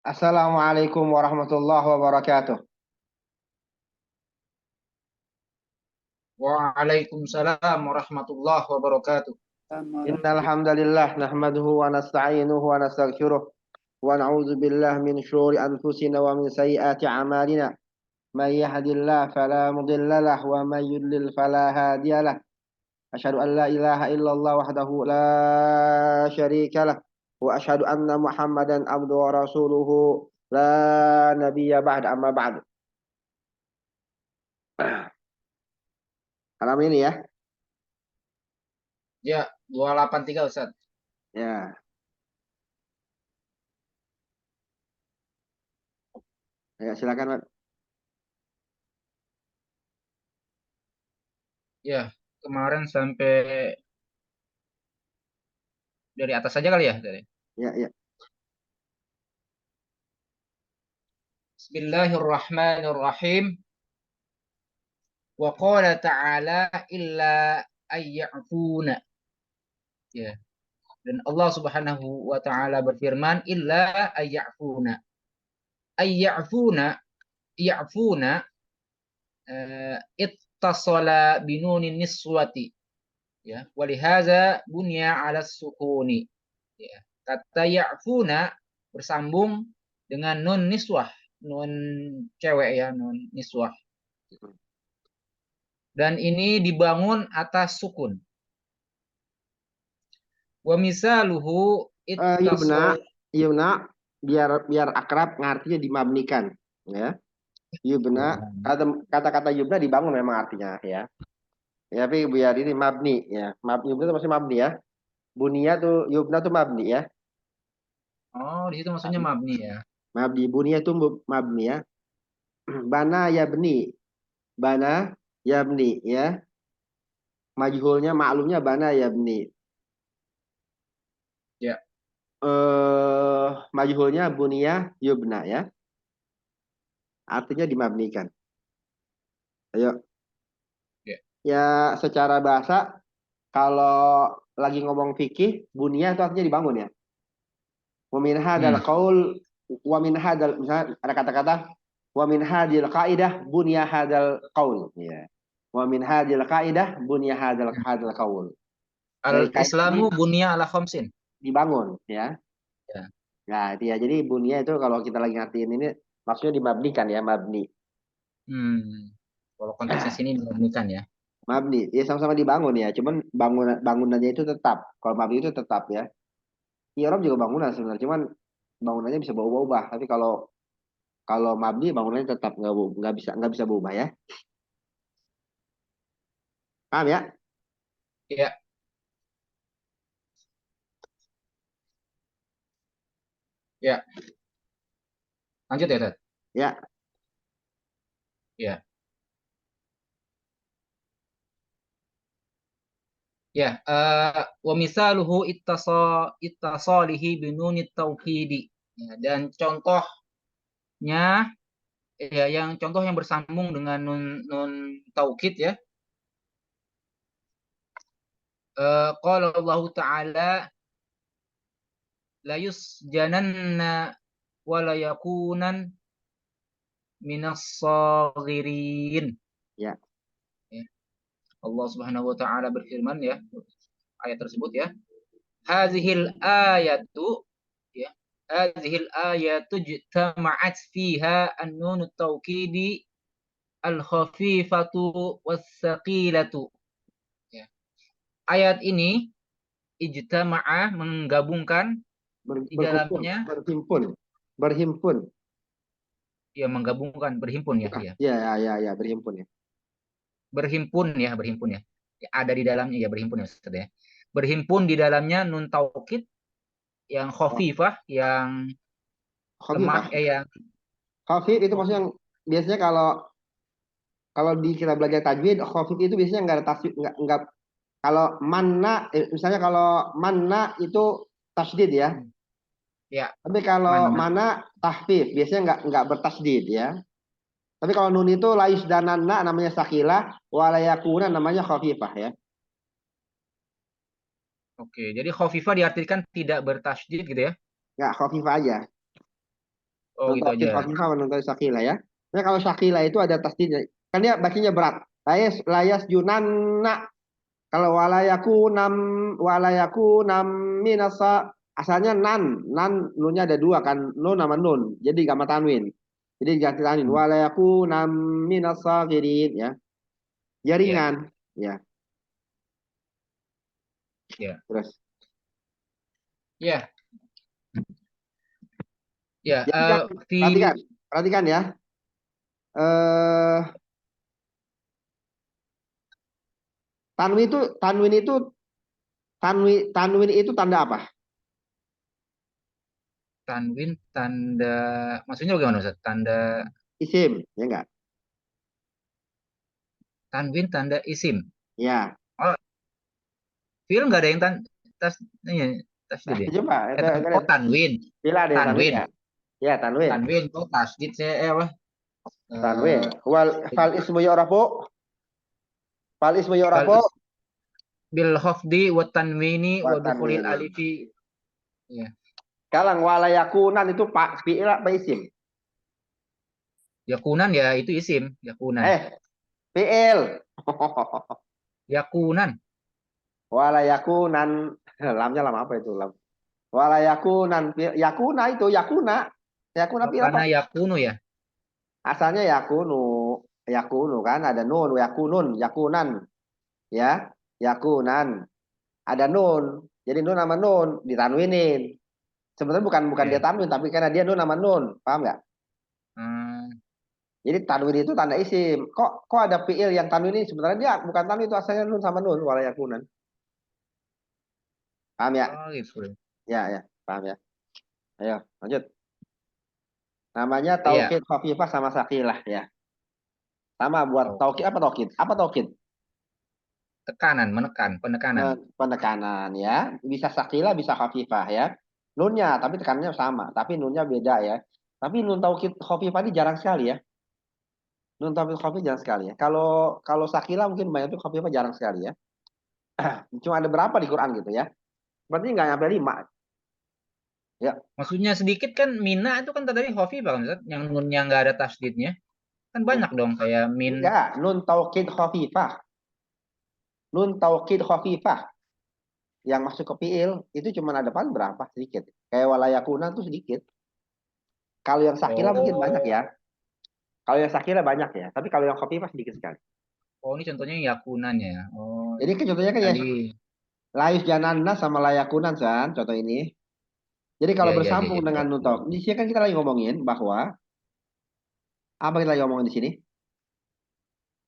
Assalamualaikum warahmatullahi wabarakatuh. Waalaikumsalam warahmatullahi wabarakatuh. Innal hamdalillah nahmaduhu wa nasta'inuhu wa nastaghfiruh wa na'udzu billahi min shururi anfusina wa min sayyiati a'malina. May yahdihillahu fala mudilla lahu wa may yudlil fala hadiya lahu. Asyhadu an la ilaha illallah wahdahu la syarika lah wa asyhadu anna Muhammadan abduhu wa rasuluhu la nabiyya ba'da amma ba'du. Malam ini ya. Ya, 283 Ustaz. Ya, ya silakan, Pak. Ya, kemarin sampai dari atas saja kali ya. Ya, ya. Bismillahirrahmanirrahim. Wa qala ta'ala illa ayya'funa. Ya. Dan Allah Subhanahu wa taala berfirman illa ayya'funa. Ayya'funa, ya'funa ittasala binunin niswati. Ya, walihaza bunya 'ala sukuni. Ya. Kata ya'funa bersambung dengan nun niswah, nun cewek ya, nun niswah. Dan ini dibangun atas sukun. Wa misaluhu Yubna, ittasal. Yubna, biar biar akrab ngartinya dimabnikan, ya. Yubna, kata-kata Yubna dibangun memang artinya, ya. Ya, tapi biar ini mabni, ya. Yubna itu masih mabni ya. Bunia tuh Yubna tuh mabni ya. Oh, di situ maksudnya mabni ya. Mabni bunia tuh mabni ya. Bana ya beni, bana ya beni ya. Majhulnya maklumnya bana ya beni. Ya. Majhulnya bunia Yubna ya. Artinya dimabnikan. Ayo. Ya. Ya, secara bahasa kalau lagi ngomong fikih, bunia itu artinya dibangun ya. Wa min hadzal Hmm. qaul wa min hadzal, misalnya ada kata-kata wa min hadzal qaidah bunya hadzal qaul, ya. Wa min hadzal qaidah bunya hadzal qaul. Dari kaidah ini Al-Islamu bunya ala khamsin. dibangun, ya. Ya. Nah, itu ya. Jadi bunia itu kalau kita lagi ngertiin ini maksudnya dimabnikan ya, mabni. Hmm. Kalau konteksnya sini dimabnikan ya. Mabni, ya sama-sama dibangun ya. Cuman bangunannya itu tetap. Kalau mabni itu tetap ya. Irob juga bangunan sebenarnya, cuman bangunannya bisa berubah-ubah. Tapi kalau kalau mabni bangunannya tetap nggak bisa berubah ya. Paham ya? Ya, ya. Lanjut ya, Ted. Ya. Ya. Ya, wa misaluhu ittasalihi binunit tauhidi. Ya, dan contohnya ya contoh yang bersambung dengan nun nun taukid ya. Qala Allah Ta'ala la yusjananna wa la yakunan minas saghirin. Ya. Ya. Allah Subhanahu wa taala berfirman ya, ayat tersebut ya. Hazihil ayatu ya. Hazihil ayatu jitama'at fiha an-nun taukidi al-khafifatu was-saqilatu. Ya. Ayat ini ijtama'a menggabungkan di Berkumpul, dalamnya berhimpun, berhimpun. ya menggabungkan berhimpun ya ya. Ya, ya, ya, ya, berhimpun ya. Berhimpun ya. Ya, ada di dalamnya ya berhimpun ya Ustaz ya. Berhimpun di dalamnya nun taukid yang khafifah yang lemah Khafifah. yang Khafif itu maksudnya khafif. yang biasanya kalau kalau di kita belajar tajwid, khafif itu biasanya nggak ada tasdid, nggak kalau manna, misalnya kalau manna itu tasdid ya. Ya, Tapi kalau mana? mana tahfif, biasanya nggak bertasdid ya. Tapi kalau nun itu lais dan nana namanya sakilah, walayakuna namanya khafifah ya. Oke, jadi khafifah diartikan tidak bertasydid gitu ya. Nggak khafifah aja. Oh, Nun gitu taukid aja. khafifah sama nun taukid sakila ya. Nah kalau sakila itu ada tasdidnya. Kan dia bacanya berat. Layas junanna. Kalau walayaku nam minasa, asalnya nan nunnya ada dua kan, nun sama nun, jadi gak tanwin. Jadi ganti tanwin. Hmm. Walayaku nam minasa kirin ya, Ya, jaringan ya. ya, Terus ya, ya. jadi kan Fi perhatikan, perhatikan ya. Eh tanwin itu tanda apa? tanwin tanda, maksudnya bagaimana Ustaz? Isim, ya enggak? Tanwin tanda isim. Ya. Oh, fiil nggak ada yang tas ini Nah, tasdid ya. coba Oh, tanwin, bila ada yang tanwin tanwin, ya. Ya, tanwin. tanwin. Oh, tasdid saya apa? Tanwin. Eh, Fal ismu yu'rafu. Fal ismu fal yu'rafu. bil hafdi wa tanwini wa dukhulil Tanwin. alifi. Ya. Sekarang walayakunan itu pak fi'il apa isim? Yakunan ya itu isim, yakunan. Fi'il. Yakunan. Walayakunan. Lamnya lam apa itu lam? Walayakunan. Yakuna itu yakuna. Yakuna Oh, fi'il apa? karena yakunu ya. Asalnya yakunu. Yakunu kan ada nun, yakunun, yakunan. Ya, yakunan. Ada nun. Jadi nun sama nun ditanwinin. Sebenarnya bukan dia Ya. tanwin tapi karena dia nun sama nun. Paham nggak? Hmm, Jadi tanwin itu tanda isim. Kok ada fiil yang tanwin ini sebenarnya dia bukan tanwin itu asalnya nun sama nun walayakunan. Paham ya? oh gitu. Ya, ya, paham ya. Ayo, lanjut. Namanya Iya, taukid khafifah sama sakilah ya. Sama buat oke. taukid apa taukid? Apa taukid? Tekanan, menekan, penekanan. Penekanan ya. Bisa sakilah, bisa khafifah ya. Nunnya, tapi tekanannya sama. Tapi nunnya beda ya. Tapi nun taukid khafifah ini jarang sekali ya. Nun taukid khafifah jarang sekali ya. Kalau kalau sakilah mungkin banyak tuh khafifah jarang sekali ya. Cuma ada berapa di Quran gitu ya. Berarti nggak nyampe 5. Ya, Maksudnya sedikit kan mina itu kan tadi khafifah kan Ustaz? Yang nunnya nggak ada tasdidnya. Kan banyak dong kayak min. enggak, nun taukid khafifah. Nun taukid khafifah yang masuk ke fiil itu cuma ada depan berapa sedikit. Kayak walayakunan tuh sedikit. Kalau yang sakila mungkin banyak Oh, ya. Kalau yang sakila banyak ya, tapi kalau yang khafifah sedikit sekali. oh ini contohnya yakunan ya. Oh, Jadi kan contohnya kan ya tadi. layus janana sama layakunan kan contoh ini. Jadi kalau Ya, ya, ya, bersambung ya. dengan nun taukid, di sini kan kita lagi ngomongin bahwa apa kita lagi ngomongin di sini?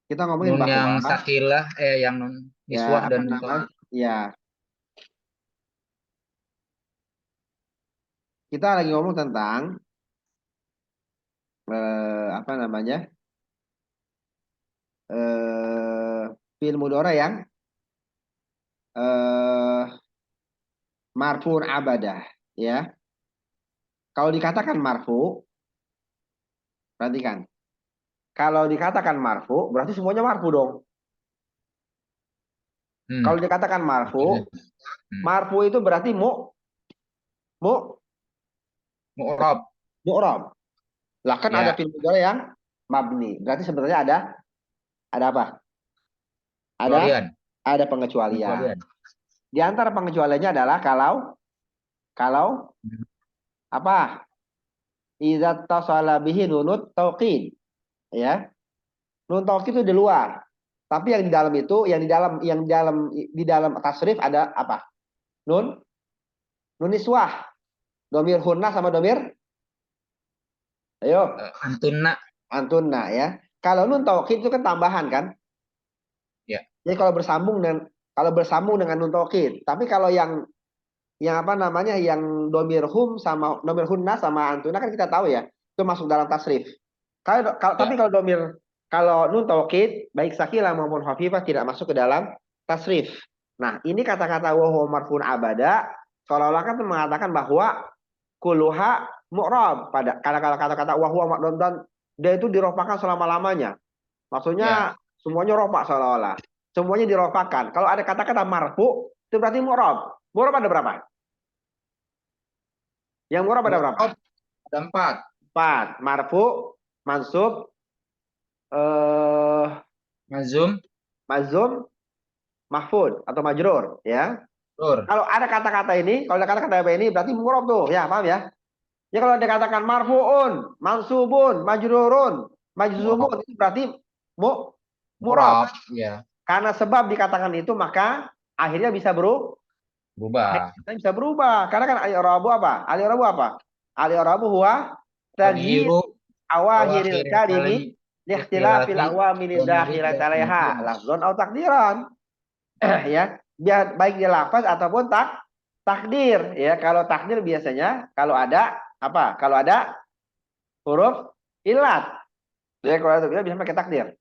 Kita ngomongin Nun yang bahwa sakilah, yang nun ya niswah dan apa nun namanya? Ya, kita lagi ngomong tentang apa namanya? Fiil mudhari yang eh marfu'un abadah ya. Kalau dikatakan marfu, perhatikan. Kalau dikatakan marfu, berarti semuanya marfu dong. Kalau Hmm, dikatakan oke. marfu, Hmm. marfu itu berarti mu Mu'rab. mu'rab. Lah kan ada Ya, fi'il mudhari yang mabni. Berarti sebenarnya ada apa? Ada kecualian. ada pengecualian. Pengecualian. Di antara pengecualiannya adalah kalau Hmm. apa? Idza tasala bihi nunut tauqid ya. Nun taukid itu di luar. Tapi yang di dalam itu, yang di dalam tasrif ada apa? Nun, nun niswah, domir hunna sama domir, ayo, Antunna. antunna ya. Kalau nun taukid itu kan tambahan kan? Ya, Jadi kalau bersambung dengan nun taukid. Tapi kalau yang apa namanya, yang domir hum sama domir hunna sama antunna kan kita tahu ya, itu masuk dalam tasrif. Tapi ya. kalau nun taukid baik sakila maupun khafifah tidak masuk ke dalam tasrif. Nah, ini kata-kata wa huwa marfu'un abada seolah-olah kan mengatakan bahwa kuluha mu'rab pada kata-kata wa huwa dan dia itu dirofakan selama-lamanya. Ya. Maksudnya semuanya rofa seolah-olah. Semuanya dirofakan. Kalau ada kata-kata marfu itu berarti mu'rab. Mu'rab ada berapa? Yang mu'rab ada berapa? Mu'rab ada 4. 4. Marfu, mansub, eh mazum, mazum, mahfud atau majrur ya. tur. Kalau ada kata-kata ini, kalau ada kata-kata ini berarti mu'rab tuh, ya paham ya? Ya kalau dikatakan marfuun, mansubun, majrurun, Murab. majzumun itu berarti mu'rab. Murab, ya, Karena sebab dikatakan itu maka akhirnya bisa berubah. bisa berubah. Karena kan al-i'rabu apa? Al-i'rabu apa? Al-i'rabu huwa taghyir Taghyiru awahiril awakhir kalim kalimi liikhtilafil ikhtilafi awamil dhamiri dakhilati dan 'alaiha lafzan aw takdiran. Ya, biar baik dia lafaz ataupun takdir ya. Kalau takdir biasanya kalau ada apa? Kalau ada huruf ilat. Ya, kalau ada bisa pakai takdir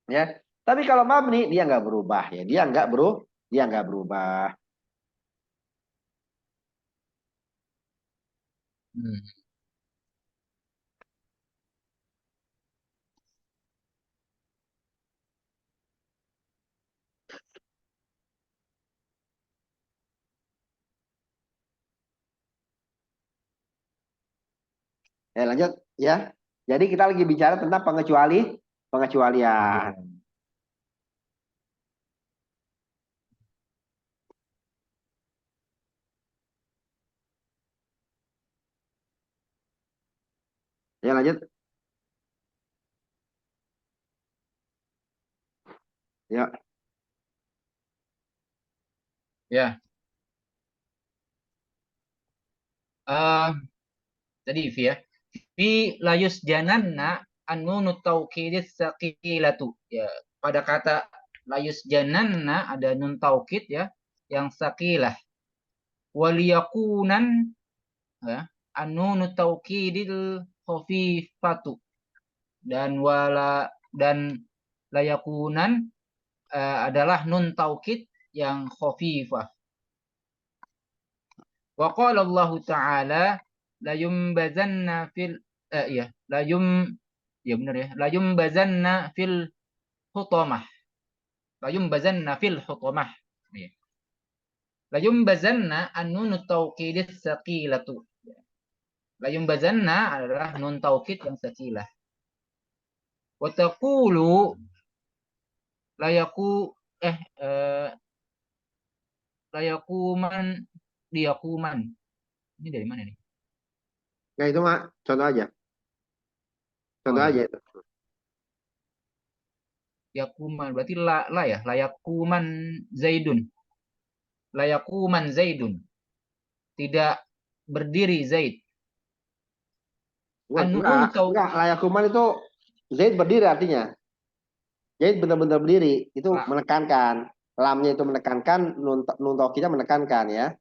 ya. Tapi kalau mabni dia nggak berubah ya. Dia nggak berubah. Hmm. Ya, lanjut ya. Jadi kita lagi bicara tentang pengecualian. Ya, lanjut. Ya. Ya, eh tadi Fi ya. Fi layus jananna annunu taukidis sakilatu. Ya, pada kata layus jananna ada nun taukid ya yang sakilah. Waliyakunan ya, annunu taukidil khafifatu dan layakunan adalah nun taukid yang khafifah. Wa qala Allah Ta'ala la yumbazanna fil ya la yum ya benar ya la yumbazanna fil hutamah la yumbazanna fil hutamah ya. La yumbazanna an-nun tauqidis saqilatu. La yumbazanna adalah nun taukid yang sakilah. Wa taqulu layaku eh, eh layakuman diakuman. Ini dari mana nih? Nah, itu mah contoh aja. Oh Contoh ya. aja itu. Yakuman berarti la ya, layakuman Zaidun. Layakuman Zaidun. Tidak berdiri Zaid. An-nun Enggak. Layakuman itu Zaid berdiri artinya. Zaid benar-benar berdiri. Itu la, menekankan. Lamnya itu menekankan, nun taukidnya menekankan ya.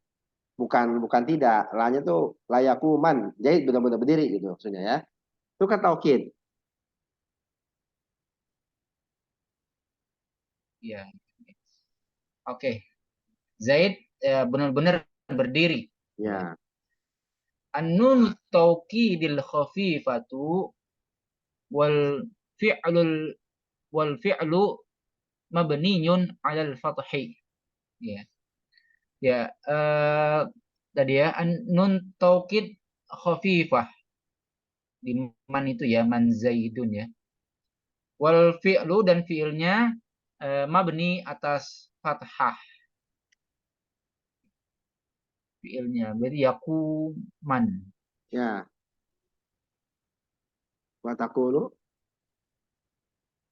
Bukan tidak. Lamnya itu layakuman. Zaid benar-benar berdiri gitu maksudnya ya. Itu kan taukid. ya. Oke. Zaid benar-benar berdiri. Ya. Ya. An-nun taukidil khafifatu wal fi'lul wal fi'lu mabniyun 'alal fathi. Ya. Ya, tadi ya nun taukid khafifah di man itu ya man zaidun ya. Wal fi'lu dan fi'ilnya mabni atas fathah fi'ilnya. Berarti yakuman. Ya. Watakulu.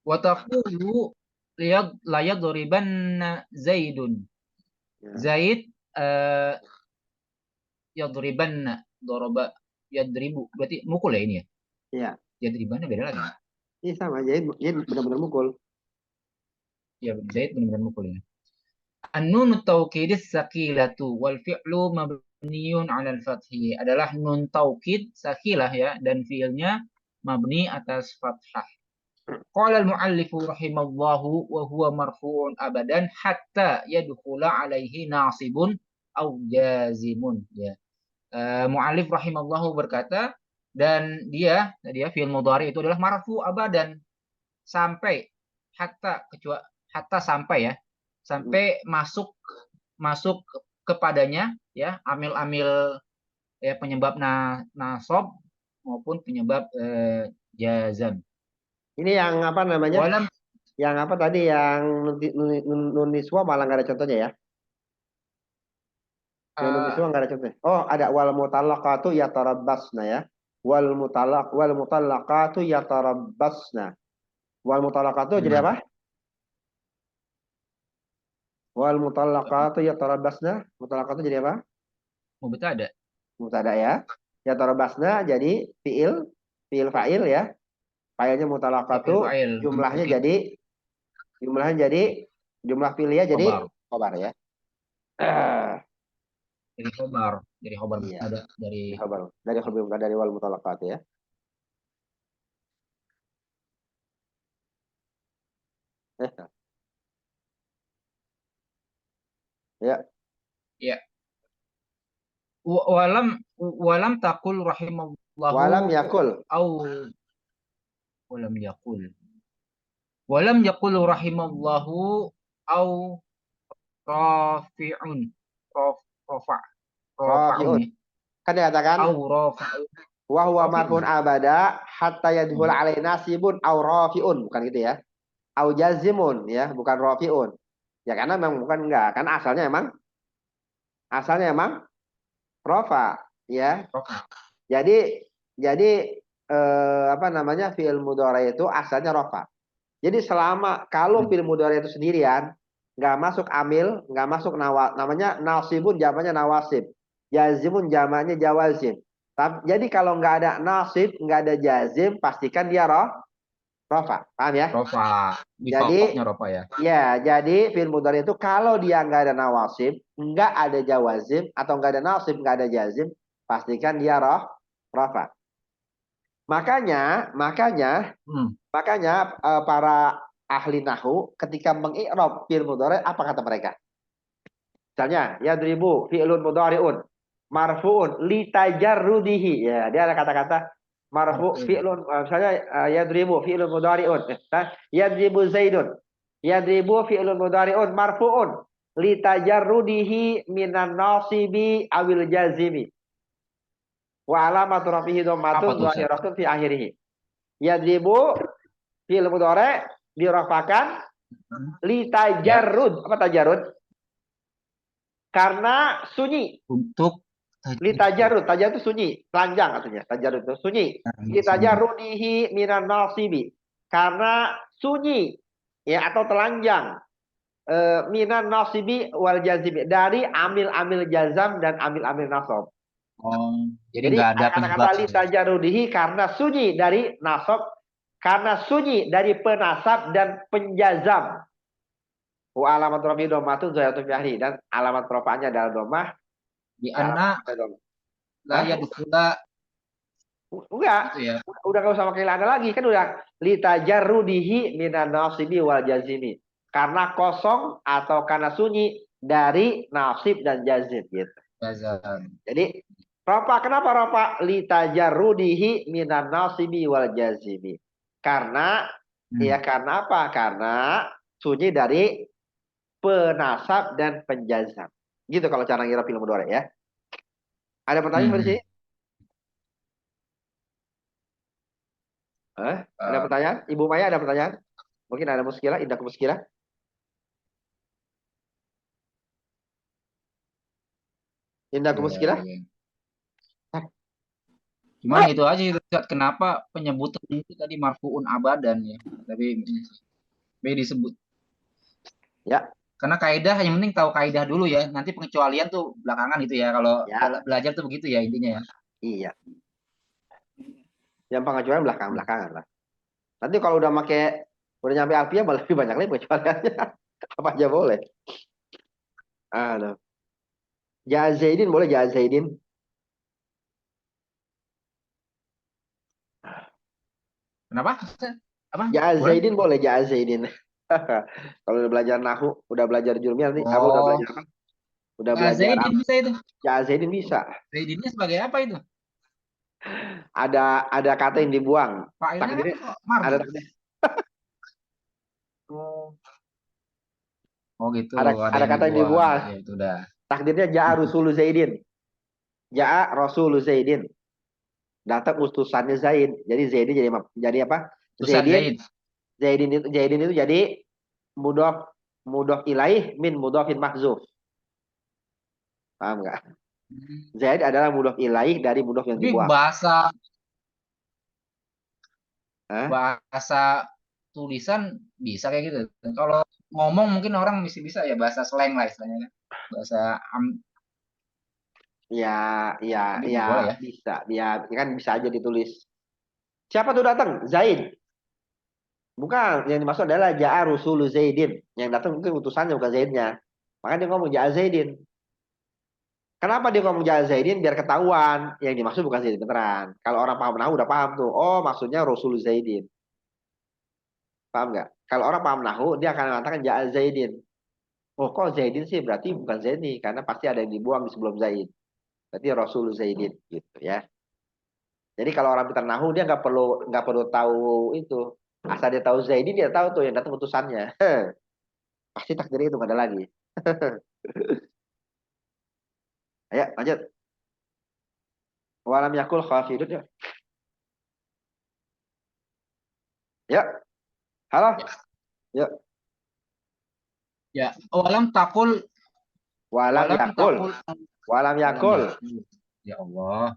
Wa taqulu layadribanna zaidun. Ya. Zaid yadribanna daraba yadribu. Berarti mukul ya ini ya. Ya. Yadribanna beda lagi. Ini sama. Zaid benar-benar mukul. Ya, Zaid benar-benar mukul ya. An-nun taukidis sakilatu wal fi'lu mabniun 'alal fathi adalah nun taukid sakilah ya dan fi'ilnya mabni atas fathah. Qala al-muallif rahimallahu wa huwa marfu'un abadan hatta yadkhula alaihi nasibun au jazimun ya. Muallif rahimallahu berkata dan dia fi'il mudhari itu adalah marfu abadan sampai hatta sampai ya sampai masuk masuk kepadanya ya amil-amil ya penyebab nasob maupun penyebab jazam. Ini yang apa namanya? Walam Yang apa tadi yang nun niswa malah nggak ada contohnya ya? Yang nun niswa eh, nggak ada contohnya. Oh, ada wal mutallaqatu yatarabbasna ya. Wal mutallaqatu yatarabbasna. Wal mutallaqatu jadi benar. apa? Wal mutallaqatu yatarabbasna. Mutallaqatu jadi apa? Mubtada. Mubtada ya. Yatarabbasna jadi fiil, fiil fa'il ya. Fa'ilnya Ya, mutallaqatu, fil fa'il. jumlahnya Taukid. jadi jumlahnya jadi jumlah fiilnya jadi Khobar. khobar ya. Jadi khobar. Jadi khobar Iya, mubtada dari di khabar. Dari khabar bukan dari wal mutallaqat ya. Eh, ya. ya. Walam takul rahimallahu Walam yakul. au walam yakul. Walam yakul rahimallahu au rafi'un. Raf, rafa, rafa'un Rafi'un. ya. Kan dikatakan Au rafa'un. wa huwa marfun Rafi'un. abada hatta yadhul Hmm. alai nasibun au rafi'un. Bukan gitu ya. Au jazimun ya, bukan rafi'un. Ya karena memang bukan enggak. Karena asalnya emang rafa ya. Rafa. Jadi apa namanya fi'il mudhari itu asalnya rafa. Jadi selama kalau Hmm. fi'il mudhari itu sendirian nggak masuk amil, nggak masuk namanya nasibun jamannya nawasib. Jazimun jamannya jawazim. Jadi kalau nggak ada nasib, nggak ada jazim, pastikan dia rofa. Paham ya? Rafa. Jadi Defaultnya Rafa ya. ya, jadi fi'il mudhari itu kalau dia nggak ada nawasib, nggak ada jawazim atau nggak ada nasib, nggak ada jazim, pastikan dia rofa. Makanya, makanya Hmm. Makanya para ahli nahu ketika mengi'rab fi'il mudhari apa kata mereka? Misalnya yadribu fi'lun mudhari'un marfu'un li tajarrudihi. Ya, dia ada kata-kata marfu Marfu. fi'lun misalnya yadribu fi'lun mudhari'un. Yadribu zaidun. Yadribu fi'lun mudhari'un marfu'un li tajarrudihi minan nasibi awil jazimi. Wa alamatu rafihi Apa dhammatun tuh, Ustaz? dhahiratun fi akhirih. Yadribu fi'il mudhari dirafakan li Ya, tajarrud. Apa tajarrud? Karena sunyi. untuk Li tajarrud. Tajarrud itu sunyi. Telanjang katanya. Tajarrud itu sunyi. Li sini. tajarrudihi minan nasibi. Karena sunyi. Ya, atau telanjang. Minan nasibi wal jazibi. Dari amil-amil jazam dan amil-amil nasab. Oh, jadi Jadi nggak ada kata-kata penyebab li gitu ya. tajarrudihi karena sunyi dari nasab. Karena sunyi dari penasab dan penjazam. Wa alamat rafi domatun zayatun fi dan alamat rofanya adalah domah. Di anna la Hah? yadkhula Enggak. gitu ya. Udah gak usah pakai lana lagi. Kan udah litajarrudihi minan nasibi wal jazimi. Karena kosong atau karena sunyi dari nasib dan jazim gitu. Jazam. Jadi ropa, kenapa ropa? Litajarrudihi minan nasibi wal jazimi. Karena Hmm. karena apa? Karena sunyi dari penasab dan penjazam. Gitu kalau cara ngira film mudhari ya. Ada pertanyaan Hmm. sampai sini? Ada Eh, pertanyaan? Ibu Maya ada pertanyaan? Mungkin ada muskilah, indah muskilah. Indah iya, muskilah. iya. Cuman itu aja Ustaz, kenapa penyebutan itu tadi marfuun abadan ya. Tapi B disebut. Ya, Karena kaidah yang penting tahu kaidah dulu ya. Nanti pengecualian tuh belakangan itu ya. Kalau ya, belajar tuh begitu ya intinya ya. iya. Yang pengajuan belakang-belakangan lah. Nanti kalau udah nyampe alfiah malah lebih banyak lagi pengecualiannya. Apa aja boleh. Aduh. Ja Zaidin boleh Ja Zaidin. Kenapa? Ustaz? Apa? Ja Boleh? Zaidin boleh Ja Zaidin. Kalau udah belajar nahu, udah belajar jurumiyah nanti apa udah Oh, belajar apa? Udah nah, belajar Zaidin apa? bisa itu. Ja Zaidin bisa. Zaidinnya sebagai apa itu? Ada kata yang dibuang. Fa'ilnya kan Takdirnya ada marfu. takdir. Oh. Oh gitu, ada Ada yang kata yang dibuang. dibuang. Ya itu udah. Takdirnya Ja'a Rasulu Zaidin. Ja'a Rasulu Zaidin. Datang utusannya Zaid. Jadi Zaidin jadi apa? Utusan Zaid. Zaidin itu jadi mudhof mudhof ilaih min mudhofin mahzuf. Paham nggak? Zaid adalah mudhof ilaih dari mudhof yang Tapi dibuang. bahasa Hah? bahasa tulisan bisa kayak gitu. Kalau ngomong mungkin orang mesti bisa ya bahasa slang lah istilahnya. Bahasa Ya, ya, tapi ya boleh ya. bisa. Dia kan bisa aja ditulis. Siapa tuh datang? Zaid. Bukan, yang dimaksud adalah Ja'a Rusulu Zaidin. Yang datang mungkin utusannya bukan Zaidnya. Makanya dia ngomong Ja'a Zaidin. Kenapa dia ngomong Ja'a Zaidin? Biar ketahuan. Yang dimaksud bukan Zaidin beneran. Kalau orang paham nahu udah paham tuh. Oh, maksudnya Rasul Zaidin. Paham nggak? Kalau orang paham nahu, dia akan mengatakan Ja'a Zaidin. Oh, kok Zaidin sih? Berarti bukan Zaid nih. Karena pasti ada yang dibuang di sebelum Zaid. Berarti Rasul Zaidin. Gitu ya. Jadi kalau orang pintar nahu, dia nggak perlu tahu itu. Asal dia tahu Zaidin, dia tahu tuh yang datang utusannya. Pasti takdirnya itu nggak ada lagi. Ayo lanjut. Walam yakul khafidun ya. Ya, halo. Ya. Ya, Ya, walam takul walam walam yakul. takul Walam walam yakul. yakul. Ya Allah,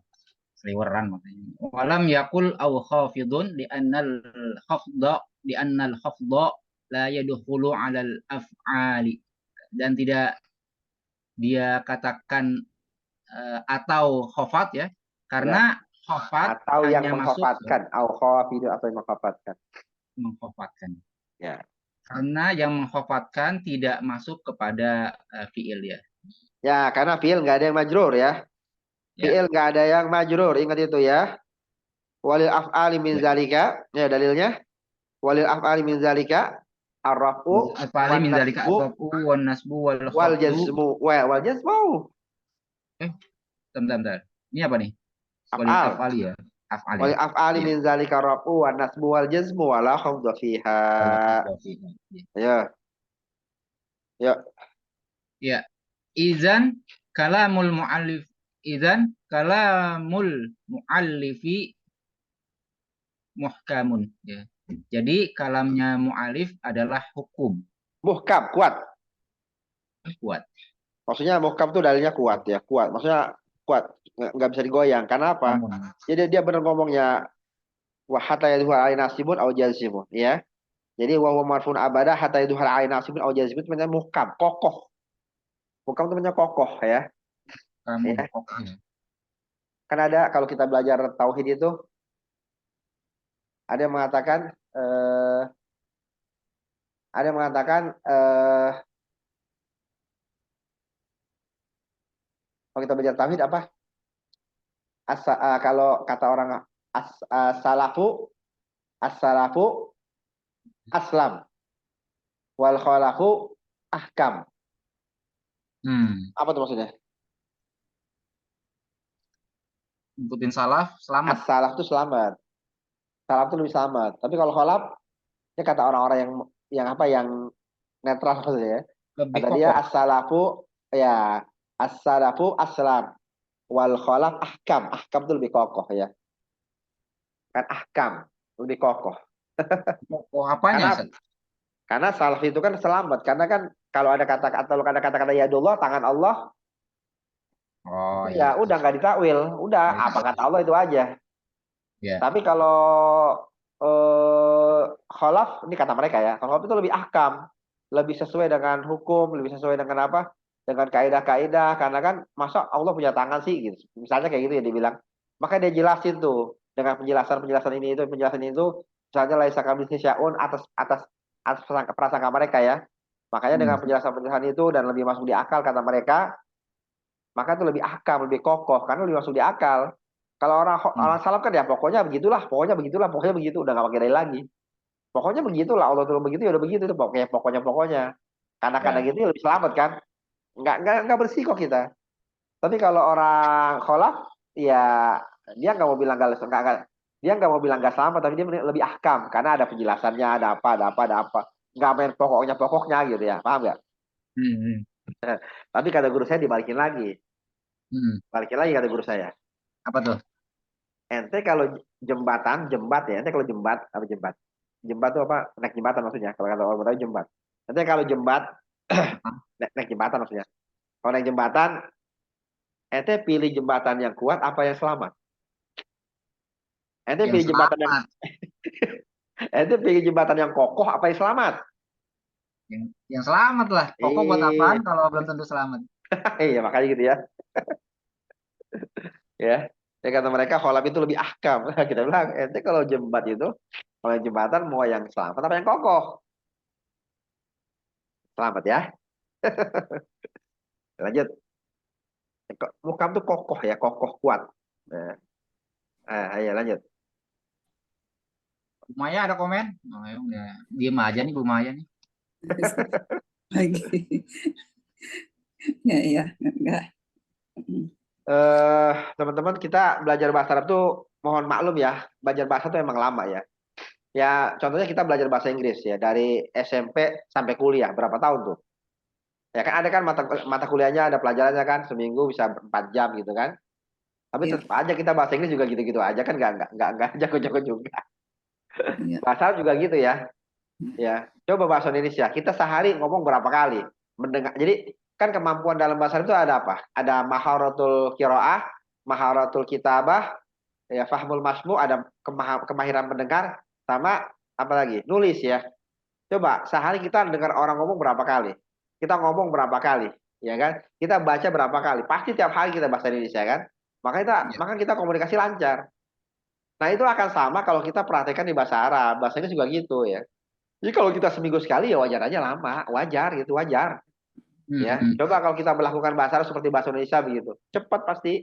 seliweran makanya. Walam yakul au khafidun di annal khafda la yadkhulu 'alal af'ali dan tidak dia katakan atau khafat ya Ya, karena khafat atau yang hanya masuk ya, mengkhafatkan. Au khafidun atau yang mengkhafatkan. mengkhafatkan Ya. karena yang mengkhafatkan tidak masuk kepada fiil ya. Ya, karena fiil nggak ada yang majrur ya. Ya, Fiil nggak ada yang majrur. Ingat itu ya. Walil af'ali min ya. zalika. Ya, dalilnya. Walil af'ali min zalika. Arrafu Apalagi wan min dzalika nasbu ar-raf'u wan nasbu wal wal khafdu. jazmu. Wal jazmu. Bentar, bentar. Ini apa nih? Walil Af'al. af'ali ya. Af'al ya. Walil af'ali Iya. min zalika arrafu wan nasbu wal jazmu wala khawda fiha. Wal khafdu fiha. Iya. Ya, ya. Ya. Izan kalamul muallif kalamul muallifi muhkamun ya. Jadi kalamnya mu'alif adalah hukum. Muhkam, kuat. Kuat. Maksudnya muhkam tuh dalilnya kuat ya, kuat. Maksudnya kuat, nggak bisa digoyang. Karena apa? Namun. Jadi dia benar ngomongnya wa hatta yadhhar alai nasibun au jazimun, ya. Jadi wa huwa marfun abada hatta yadhhar alai nasibun au jazimun itu namanya muhkam, kokoh. Muhkam itu namanya kokoh ya. Kamu Ya. oke. Kan ada kalau kita belajar tauhid itu ada yang mengatakan eh, ada yang mengatakan kalau kita belajar tauhid apa? Kalau kata orang salafu as-salafu aslam wal khalafu ahkam. Apa tuh maksudnya? Ikutin salaf selamat. As-salaf itu selamat. Salaf itu lebih selamat. Tapi kalau khalaf, ini kata orang-orang yang apa yang netral maksudnya ya. Lebih Kata dia kokoh. as-salafu ya as-salafu aslam wal khalaf ahkam. Ahkam itu lebih kokoh ya. Kan ahkam lebih kokoh. Kokoh apanya, Karena Ustaz? karena salaf itu kan selamat. Karena kan kalau ada kata-kata kalau ada kata-kata ya Allah tangan Allah Oh itu iya. ya udah nggak ditakwil. Udah Dari apa tadi. kata Allah itu aja. Ya. Tapi kalau khalaf ini kata mereka ya, khalaf itu lebih ahkam, lebih sesuai dengan hukum, lebih sesuai dengan apa? Dengan kaidah-kaidah. Karena kan masa Allah punya tangan sih gitu. Misalnya kayak gitu ya dibilang. Maka dia jelasin tuh dengan penjelasan-penjelasan ini itu, penjelasan itu misalnya laisa kamitslihi syai'un atas atas atas prasangka mereka ya. Makanya dengan Hmm. penjelasan-penjelasan itu dan lebih masuk di akal kata mereka, maka itu lebih ahkam, lebih kokoh karena lebih masuk di akal. Kalau orang Hmm. salaf kan ya pokoknya begitu, udah nggak pakai dalil lagi. Pokoknya begitulah Allah tuh begitu ya udah begitu itu pokoknya. Karena kadang Ya. gitu ya lebih selamat kan. Nggak bersih kok kita. Tapi kalau orang kholaf ya dia nggak mau bilang nggak selamat tapi dia lebih ahkam karena ada penjelasannya ada apa nggak main pokoknya gitu ya paham nggak? Hmm. Hmm. Tapi kata guru saya dibalikin lagi Hmm. balikin lagi kata guru saya. Apa tuh? ente kalau jembat ya, ente kalau jembat itu apa, naik jembatan maksudnya, kalau kata orang Betawi jembat, ente kalau jembat naik jembatan maksudnya, kalau naik jembatan ente pilih jembatan yang kuat apa yang selamat, ente Yang pilih jembatan yang selamat. ente pilih jembatan yang kokoh apa yang selamat. Yang selamat lah. Kokoh buat apaan Iya. kalau belum tentu selamat. Iya makanya gitu ya. Ya. Ya kata mereka kholam itu lebih ahkam. Kita bilang, ente kalau jembat itu, kalau yang jembatan mau yang selamat apa yang kokoh? Selamat ya. Lanjut. Mukam tuh kokoh ya, kokoh kuat. Nah, ayo lanjut. Bu Maya ada komen? Oh, ya udah. Diem aja nih Bu Maya nih. Lagi. Ya, ya, enggak. Teman-teman kita belajar bahasa Arab tuh mohon maklum ya, belajar bahasa tuh emang lama ya. Ya, contohnya kita belajar bahasa Inggris ya dari SMP sampai kuliah berapa tahun tuh? Ya kan ada kan mata kuliahnya, ada pelajarannya kan seminggu bisa 4 jam gitu kan. Tapi Iya, tetap aja kita bahasa Inggris juga gitu-gitu aja kan nggak jago-jago juga. iya. Bahasa Arab juga gitu ya. Ya, coba bahasa Indonesia. Kita sehari ngomong berapa kali? Mendengar. Jadi kan kemampuan dalam bahasa Arab itu ada apa? Ada maharatul qiraah, maharatul kitabah, ya fahmul masmu, ada kemahiran mendengar, sama apa lagi? Nulis ya. Coba sehari kita dengar orang ngomong berapa kali? Kita ngomong berapa kali? Ya kan? Kita baca berapa kali? Pasti tiap hari kita bahasa Indonesia kan? Ya. Maka kita komunikasi lancar. Nah, itu akan sama kalau kita praktekkan di bahasa Arab. Bahasa Inggris juga gitu ya. Jadi kalau kita seminggu sekali ya wajar aja lama, wajar gitu, wajar. Ya, Hmm. coba kalau kita melakukan bahasa Arab seperti bahasa Indonesia begitu, cepat pasti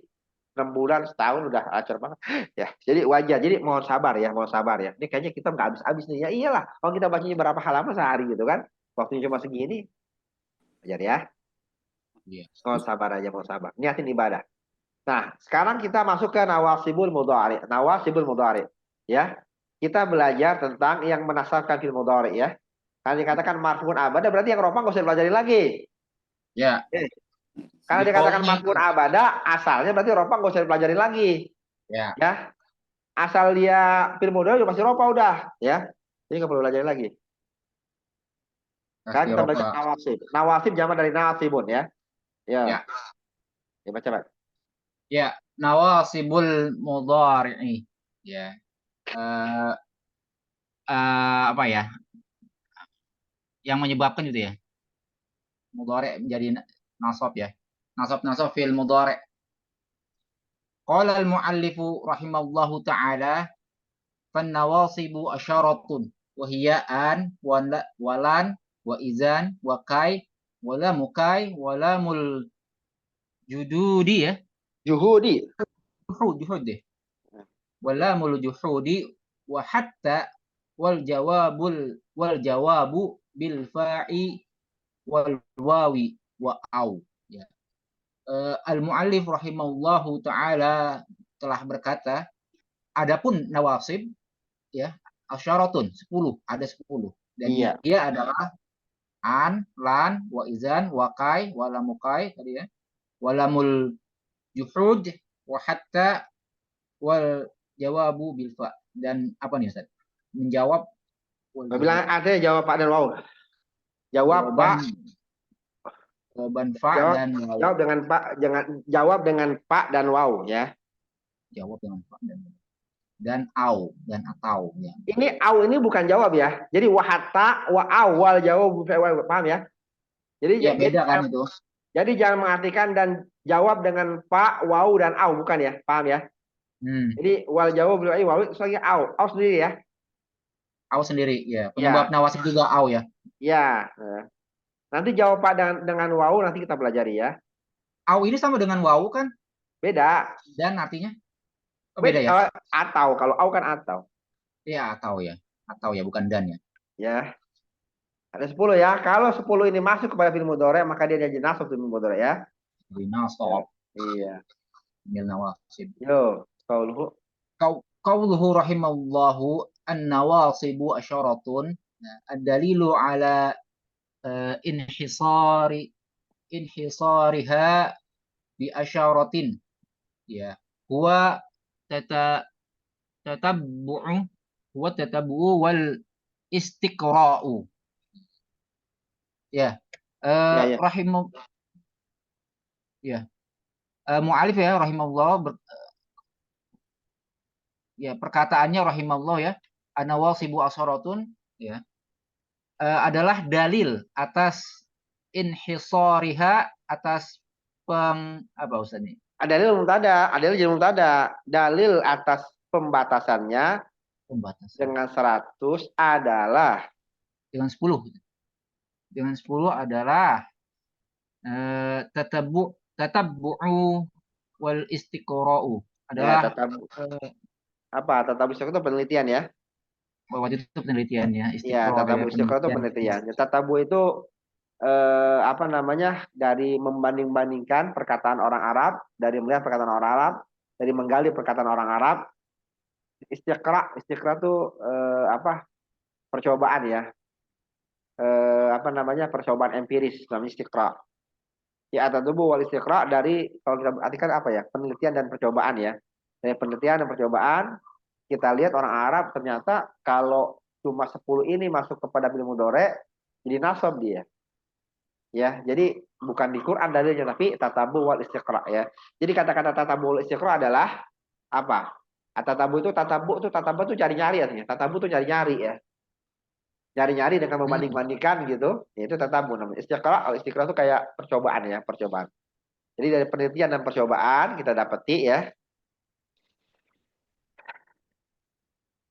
6 bulan, setahun udah acar banget. Ya, jadi wajar. Jadi mohon sabar ya, mohon sabar ya. Ini kayaknya kita nggak habis-habis nih. Ya iyalah, kalau kita bacanya berapa halaman sehari gitu kan, waktunya cuma segini, wajar ya. Iya. Mohon sabar aja, mohon sabar. Niatin ibadah. Nah, sekarang kita masuk ke nawasibul mudhari. Nawasibul mudhari. Ya. Kita belajar tentang yang menasabkan fil mudhari ya. Kalau dikatakan marfu'un abada berarti yang ropa nggak usah dipelajari lagi. Ya. Kalau Di dikatakan poinnya itu. marfu'un abada asalnya berarti ropa nggak usah dipelajari lagi. Ya. Ya. Asal dia fil mudhari udah pasti ropa udah. Ya. Jadi nggak perlu belajar lagi. Sekarang Pasti kita belajar ropa. nawasib. Nawasib jamak dari nasibun ya. Ya. Ya. Ya baca, Pak. Ya. Nawasibul mudhari'i. Ya. Eh, apa ya? Yang menyebabkan gitu ya. Mudhari' menjadi nasab ya. Nasab fil mudhari'. Qala al-muallifu rahimallahu ta'ala fannawasibu asyaratun wahiyya an walan wa izan wa kai wala mukai wala mul jududi ya Juhudi. juhud deh wala mul juhudi wa hatta wal jawabu bil fa'i wal wawi wa au ya. Al muallif rahimahullahu taala telah berkata adapun nawasib ya asyaratun 10 ada 10 dan Iya. dia adalah an lan wa izan wa kai wala mukai tadi ya walamul juhud wa hatta wal jawabu bil fa dan apa nih Ustaz menjawab wal Gak juhud bilang ada jawab Pak dan wow. Jawab jawaban Pak. jawaban fa Jawab dan waw jawab dengan Pak, jangan jawab dengan Pak dan wow ya. jawab dengan fa dan au dan atau ya Ini au ini bukan jawab ya. Jadi wahata wa awal jawab paham ya? Jadi ya beda kan itu jangan mengartikan dan jawab dengan Pak, wow dan au bukan ya? Paham ya? hmm. Jadi wal jawab bil wow itu lagi au sendiri ya. Au sendiri ya penyebab Ya, nawasib juga au ya ya. Nah, nanti jawab Pak dengan wow nanti kita pelajari ya. au ini sama dengan waw kan Beda. dan artinya oh, beda Beda ya atau kalau au kan atau. ya atau ya bukan dan ya Ya. Ada 10 ya. Kalau 10 ini masuk kepada fi'il mudhari maka dia jadi nasab fi'il mudhari ya. Ya. nasab Iya. min nawasib Yo, qauluhu. Qauluhu rahimallahu an-nawasibu asyaratun ad-dalilu ala inhisariha bi asyaratin ya huwa tata tatabbu'u wa tatabbu'u wal istiqra'u. Ya. Ya, ya. Rahimah ya. Mu'alif ya rahimahullah ya perkataannya rahimahullah ya. Anawasibu asharatun ya. Adalah dalil atas inhisariha atas apa Ustaz ini? Dalil mubtada, dalil jadi mubtada. Dalil atas pembatasannya Pembatasan. dengan 100 adalah Dengan 10. Dengan 10 adalah tatabbu'u wal istiqra'u ya, adalah tatabu istiqra itu penelitian ya. waktu itu penelitiannya Ya, istiqra' ya tatabu istiqra itu penelitian. penelitian. Ya, tatabu itu apa namanya, dari membanding-bandingkan perkataan orang Arab, dari melihat perkataan orang Arab, dari menggali perkataan orang Arab. Istiqra itu apa, percobaan ya, apa namanya, percobaan empiris, namanya istiqra. Ya, tatabu wal istiqra dari, kalau kita artikan apa ya, penelitian dan percobaan ya. Dari penelitian dan percobaan kita lihat orang Arab ternyata kalau cuma 10 ini masuk kepada bil mudhari jadi nasab dia. Ya, jadi bukan di Quran dalilnya, tapi tatabu wal istiqra ya. Jadi kata-kata tatabu wal istiqra adalah apa? Tatabu itu cari-nyari artinya. Tatabu itu cari-nyari ya. Nyari-nyari dengan membanding-bandingkan gitu. Ya, itu tatabu namanya. Istiqra itu kayak percobaan ya, percobaan. Jadi dari penelitian dan percobaan kita dapati ya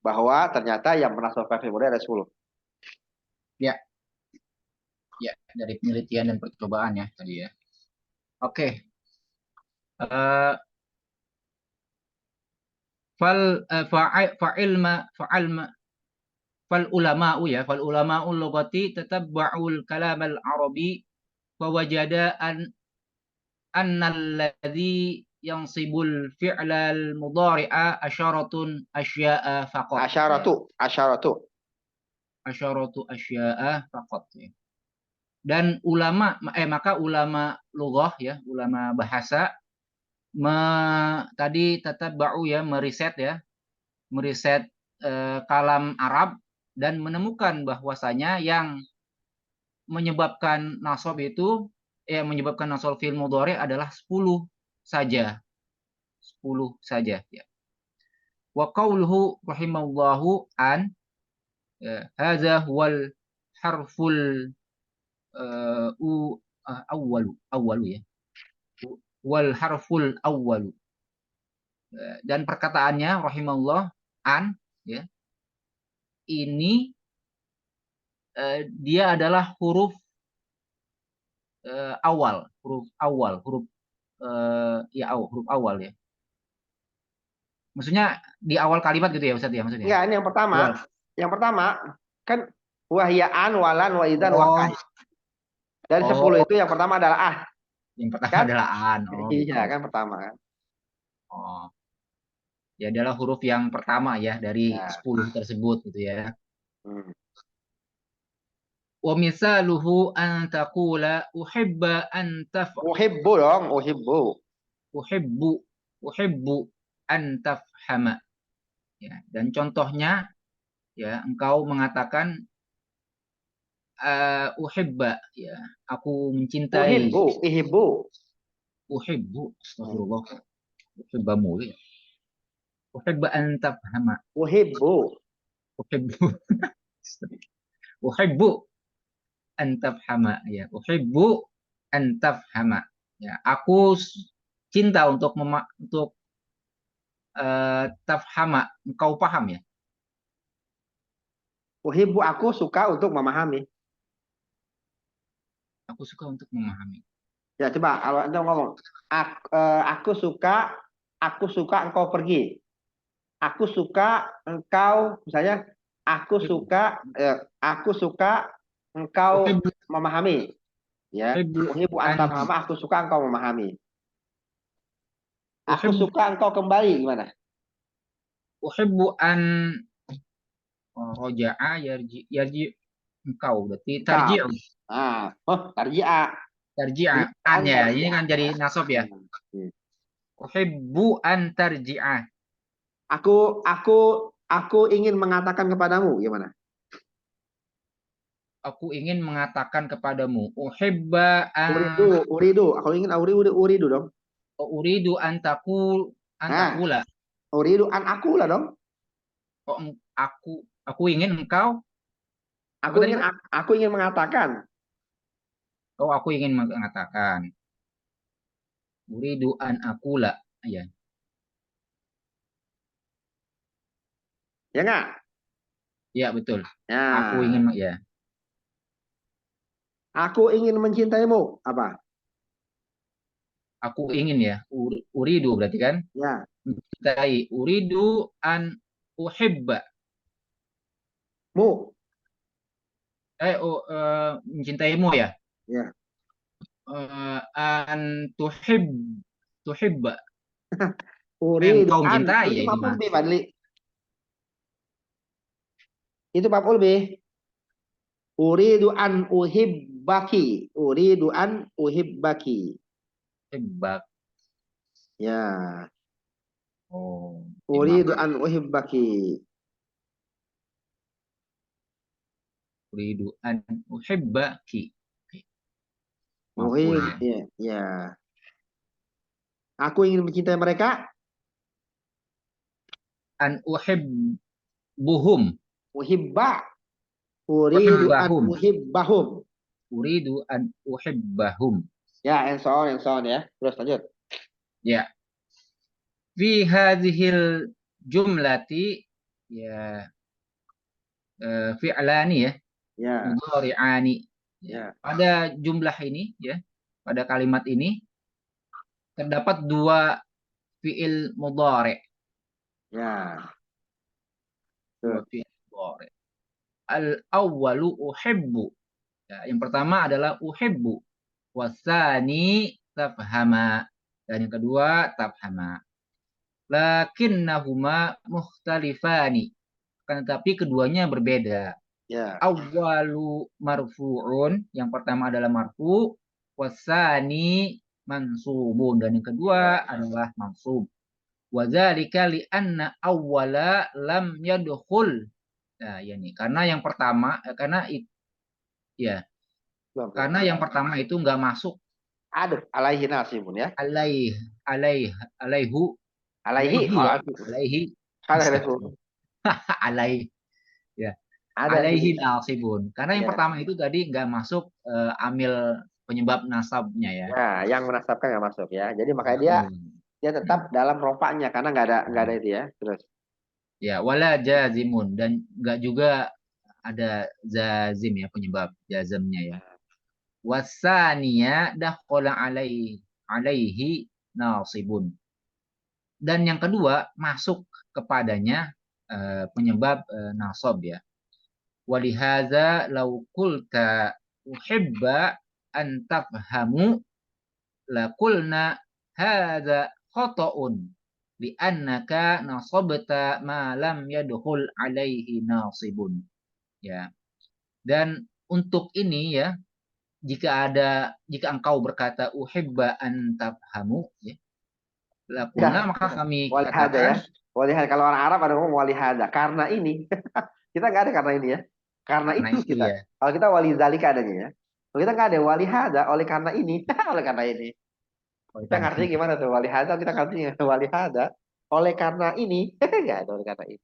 bahwa ternyata yang menasabkan fil mudhari ada 10. Ya. Ya, dari penelitian dan percobaan ya tadi ya. Oke. Fal ulama'u lughati tatabba'ul kalam al-arabi wa wajada annalladhi yansibul fi'la al-mudhari'a asya'a faqat. Asyaratu. Asyaratu asya'a faqat. Dan maka ulama lughah ya, ulama bahasa tadi tatabba'u ya, meriset kalam Arab dan menemukan bahwasanya yang menyebabkan nasab itu menyebabkan nasab fil mudhari adalah 10 saja. 10 saja ya. Wa qauluhu rahimallahu an hadza huwal harful awwalu ya. Wal harful awwalu. Dan perkataannya rahimallah an ya. Ini dia adalah huruf awal, huruf awal ya. Maksudnya di awal kalimat gitu ya Ustaz ya maksudnya. Ya, ini yang pertama. Awal. Yang pertama kan wahyaan walan wa idzan wa kah. Dari 10 itu yang pertama adalah ah. Yang pertama kan? adalah an. Oh, iya gitu. kan pertama kan. Oh. Ya adalah huruf yang pertama ya dari 10 tersebut gitu ya. Wa misaluhu an taqula uhibba an uhibbu dong, uhibbu an tafhama. Ya, dan contohnya ya engkau mengatakan uhibba ya, aku mencintai. Uhibbu, astagfirullah. Uhibba mulu ya. Uhibba an tafhama. Uhibbu an tafhama ya. Uhibbu an tafhama. Ya, aku cinta untuk tafhama, engkau paham ya. Uhibbu, aku suka untuk memahami. Aku suka untuk memahami. Ya coba kalau Anda ngomong, aku suka engkau pergi. Aku suka engkau, misalnya aku suka engkau memahami. Ya. Uhibbu an tafhama, aku suka engkau memahami. Aku suka engkau kembali, gimana? Uhibbu an roja'a yarji engkau berarti tarji'u. Tarji'a an ya. Ini kan jadi nasab ya. Uhibbu an tarji'a. Aku ingin mengatakan kepadamu, gimana? Aku ingin mengatakan kepadamu, uhibba Uridu. Aku ingin uridu dong. uridu Nah, antakula. uridu an aku lah dong. Oh, aku ingin engkau apa tadi, Pak? Aku ingin mengatakan. Oh, aku ingin mengatakan. Uridu an akula. Ya. Ya enggak? Ya, betul. Aku Ya, ingin ya. aku ingin mencintaimu. Apa? Aku ingin ya. Uridu berarti kan? Ya, Mencintai. Uridu an uhibba. mu. Mencintaimu ya. Ya. An tuhibba. Uridu Engkau an. mencintai Itu ya ini maf'ul mah. bih, Fadli. Itu maf'ul bih. Uridu an uhibbaki. Uridu an uhibbaki. Hibbak. Ya. Oh, Uridu maaf. an uhibbaki. Uridu an uhibbaki. Oke, maf'ul ya. Ya, ya. Aku ingin mencintai mereka. An uhibbuhum. Uhibba. Uridu an Uhibbahum. uhibbahum. Uridu an uhibbahum. Ya, and so on ya. Terus lanjut. Ya. Fi hadhil jumlati ya fi'lani ya, Ya, mudhari'ani. Ya. ya, Pada jumlah ini ya, pada kalimat ini terdapat dua fi'il mudhari', ya. dua Tuh. fi'il mudhari'. Al-awwalu uhibbu. Ya, yang pertama adalah uhibbu. Wasani tafhama. Dan yang kedua tafhama. Lakinnahuma mukhtalifani. Kan tapi keduanya berbeda. Ya, Awwalu marfu'un, yang pertama adalah marfu, wasani mansubun, dan yang kedua adalah mansub. Wa dzalika li anna awwala lam yadkhul. Nah, ya nih, karena yang pertama ya, belum. karena yang pertama itu enggak masuk Aduh, alaihi nasibun ya. alaih alaih alaihu Alaihi. alaihi ya, alaihi Alaihi. astagfirullah. Alaih ya, Ada alaihi sih. nasibun. Karena yang Ya, pertama itu tadi nggak masuk amil penyebab nasabnya ya. ya, yang menasabkan nggak masuk ya. Jadi makanya dia Heeh. dia tetap dalam rofaknya karena nggak ada itu ya. Terus. Ya, wala jazimun, dan nggak juga ada zazim ya, penyebab jazamnya ya. Wasaniya dakhala alaihi nasibun. Dan yang kedua masuk kepadanya penyebab nasab ya. Walihaza law qulta uhibba an tafhamu la qulna hadza khata'un li'annaka nasabta ma lam yadkhul alaihi nasibun. Ya. Dan untuk ini ya, jika engkau berkata uhibba an tafhamu ya, la Ya, qulna maka kami walihada ya. katakan Walihada kalau orang Arab ada ngomong walihada karena ini. Kita nggak ada karena ini ya. Karena karena itu itu kita. ya. Kalau kita walizalika adanya ya. Kalau kita nggak ada walihada oleh karena ini. Oleh karena ini. Oleh Kita karena ngertinya gimana tuh walihada? Kita ngertinya walihada oleh karena ini. Nggak ada oleh karena ini.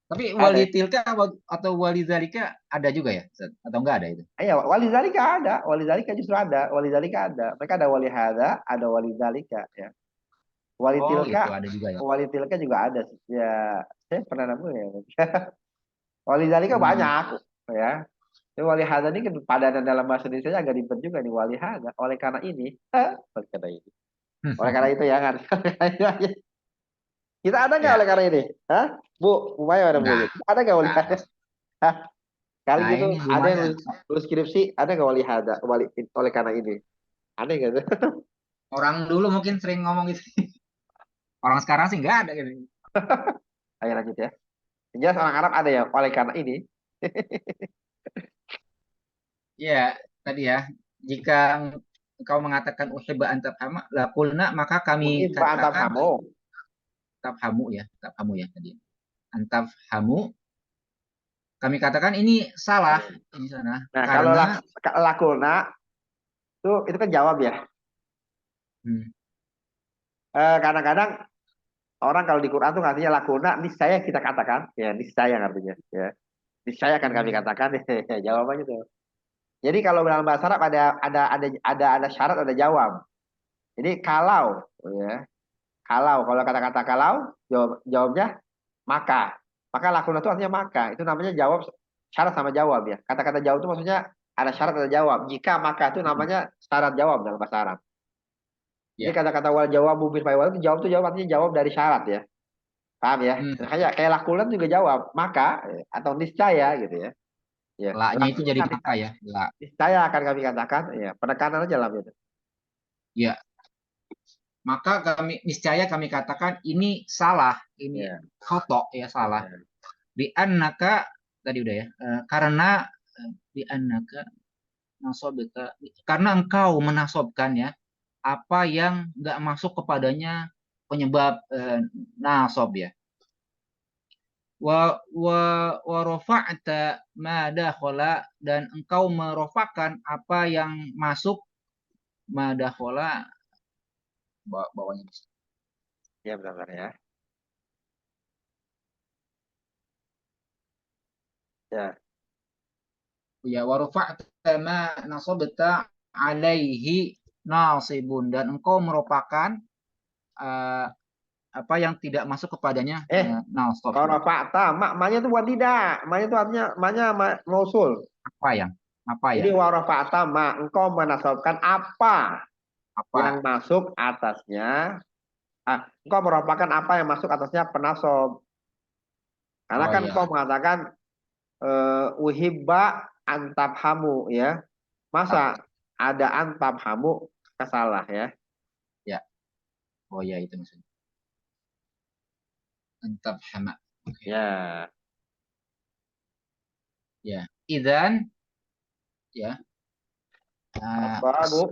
tapi Ada. wali tilka atau wali zalika ada juga ya, Ustaz? Atau enggak ada itu? Ya, walizalika ada. Walizalika justru ada. Walizalika ada. Mereka ada walihada, ada walizalika ya. Oh, gitu Walitilka, ada juga ya. walitilka juga ada sih. Ya, saya pernah nemu ya. Walizalika Hmm. banyak ya. Tapi walihada ini kan padanan dalam bahasa Indonesia agak ribet juga nih walihada. Oleh karena ini, oleh karena ini. Oleh karena itu ya kan. Kita ada nggak Ya, oleh karena ini? Hah? Bu Maya ada Bu. enggak. Ada nggak Enggak walihada? ada. Hah? Kali Nah, gitu ini ada yang Bumaya. lulus skripsi, ada nggak walihada? Oleh karena ini. Ada nggak tuh? Orang dulu mungkin sering ngomong gitu. Orang sekarang sih enggak ada gitu. Ayo lanjut ya. Yang jelas orang Arab ada ya oleh karena ini. Ya, tadi ya. Jika engkau mengatakan uhibba anta fahama, la qulna maka kami Uhibba antam katakan hamu. tafhamu ya, tafhamu ya tadi. Antafhamu kami katakan ini salah di sana Nah, kalau karena lakuna itu kan jawab ya. hmm, Kadang-kadang orang kalau di Quran tuh artinya lakuna, niscaya kita katakan, ya niscaya artinya, ya niscaya akan kami katakan, jawabannya tuh. Jadi kalau dalam bahasa Arab ada syarat, ada jawab. Jadi kalau, ya kalau kata-kata kalau jawabnya maka, lakuna itu artinya maka, itu namanya jawab, syarat sama jawab ya. Kata-kata jawab itu maksudnya ada syarat, ada jawab. Jika maka itu namanya syarat jawab dalam bahasa Arab. Jadi ya. kata-kata wal jawab bil fa'il itu jawab, artinya jawab dari syarat ya. Paham ya? Hmm, Kayak lakulan juga jawab maka, atau niscaya gitu ya. Ya, la-nya itu jadi lakukan maka ya, la. niscaya akan kami katakan, ya penekanan aja lah gitu. Ya, maka niscaya kami katakan ini salah, ini Ya, khoto ya, salah. ya. Di annaka tadi udah ya. Karena di annaka nasobeka, karena engkau menasobkan ya apa yang nggak masuk kepadanya penyebab nasob ya. Wa rafa'ta ma dakhala, dan engkau merofakan apa yang masuk ma dakhala, bawahnya. Ya benar ya. Ya, Ya, wa rafa'ta ma nasabta alaihi nasibun, dan engkau merupakan eh, apa yang tidak masuk kepadanya nasab kalau ya. fakta maknya itu buat tidak, maknya itu artinya mausul. Apa yang apa Jadi yang warafa'ta engkau menasabkan apa yang apa masuk atasnya, engkau merupakan apa yang masuk atasnya penasob. Karena oh kan ya engkau mengatakan uhibba antabhamu ya. tab Masa ada antabhamu kesalah ya. ya, oh ya itu maksudnya antab hama. Oke. Ya. Ya, idzan ya, Aswabu.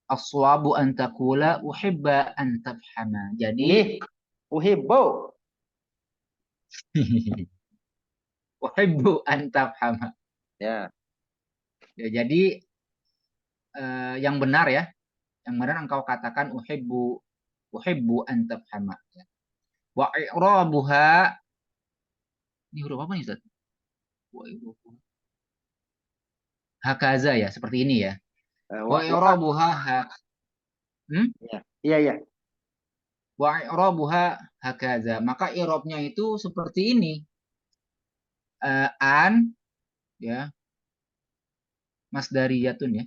aswabu an taqula uhibba an tafhama. Jadi Ini uhibbu. uhibbu an tafhama. Ya. Ya, jadi yang benar ya, yang benar engkau katakan uhibbu an tafhama ya. Wa i'rabuha, ini huruf apa nih Ustaz? Wa i'rabuha hakaza ya, seperti ini ya. Wa i'rabuha hmm? Ya. Iya, iya. Wa i'rabuha hakaza. Maka i'rabnya itu seperti ini. An ya, masdariyatun ya. Ya.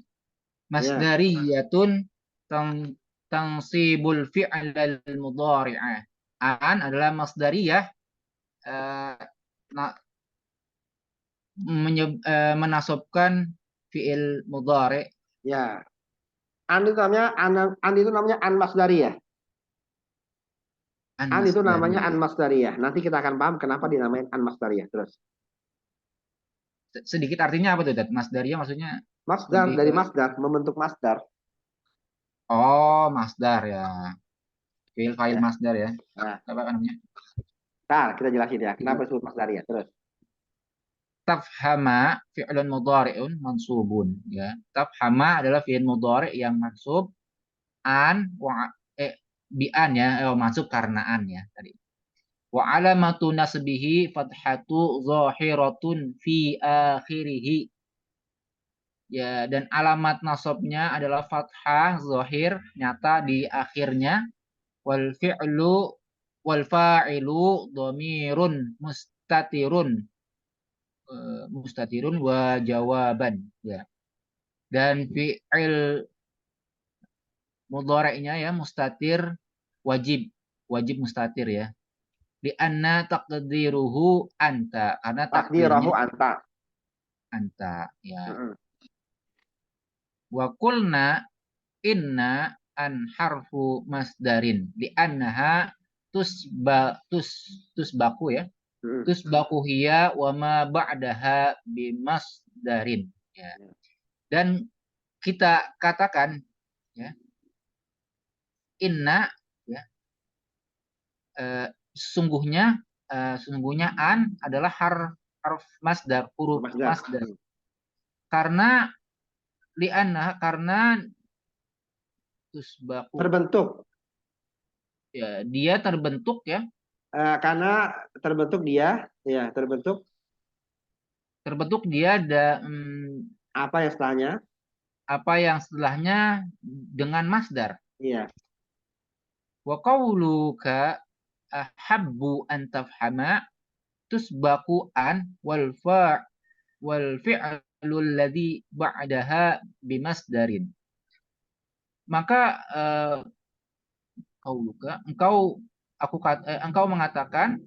Masdariyatun tang tangsibul fi'lal mudhari'ah. An adalah masdariyah eh, menasobkan fi'il mudhari. Ya. An itu namanya an masdariyah. An An itu namanya an masdariyah. masdariyah. Nanti kita akan paham kenapa dinamain an masdariyah. Terus. Sedikit artinya apa tuh, Dad? Masdariyah maksudnya Masdar, lebih dari ke masdar, membentuk masdar. oh, masdar ya. Fi'il fa'il Ya. masdar ya. Nah, Apa kan namanya? kita jelasin ya. Kenapa disebut masdariyah. Terus. Tafhama fi'lun mudhari'un mansubun ya. Tafhama adalah fi'il mudhari' yang mansub an wa bi an ya, masuk karena an ya tadi. Wa alamatu nasbihi fathatu zahiratun fi akhirih. Ya, dan alamat nasabnya adalah fathah zahir nyata di akhirnya. Wal fi'lu wal fa'ilu dhamirun mustatirun, mustatirun wa jawaban ya. Dan fi'il mudhari'nya ya mustatir, wajib wajib mustatir ya. Di anna taqdiruhu anta, karena Takdirahu takdirnya anta. anta ya. Mm-mm. Wa qulna inna an harfu masdarin di annaha tusbaku ya. Mm-mm. Tusbaku hiya wa ma ba'daha bimasdarin ya. Dan kita katakan ya, inna ya, sesungguhnya an adalah harf masdar, huruf Masdar. masdar. Karena karena tusbaku Terbentuk. ya, dia terbentuk ya, Karena terbentuk dia, ya terbentuk dia ada apa yang setelahnya? apa yang setelahnya dengan masdar. Iya. Wa qauluka ahabbu an tafhama tusbaku an wal fi'lu alladhi ba'daha bimasdarin. Maka engkau mengatakan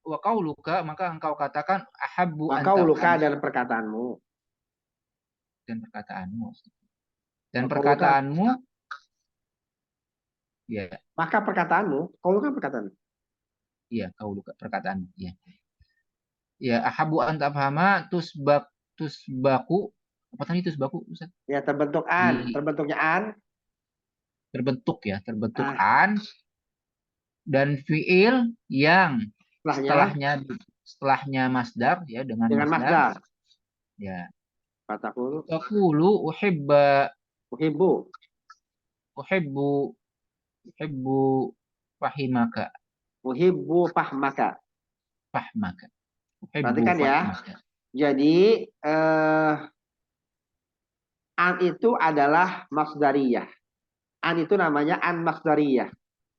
wa qauluka, maka engkau katakan ahabbu an Maka luka tafhama, dan perkataanmu. dan perkataanmu. Dan Maka luka. perkataanmu ya, Maka perkataanmu, kau luka perkataanmu. iya, qauluka perkataanmu, ya. Ya, ahabbu an tafhama tusbaku, apa tadi tusbaku, Ustaz? Ya terbentuk an, terbentuknya an. Terbentuk an dan fiil yang setelahnya masdar ya, dengan masdar. Masdar. Ya. Fatakulu. Taqulu uhibbu fahimaka. Uhibbu fahmaka. Perhatikan ya. Jadi an itu adalah masdariyah. An itu namanya an masdariyah.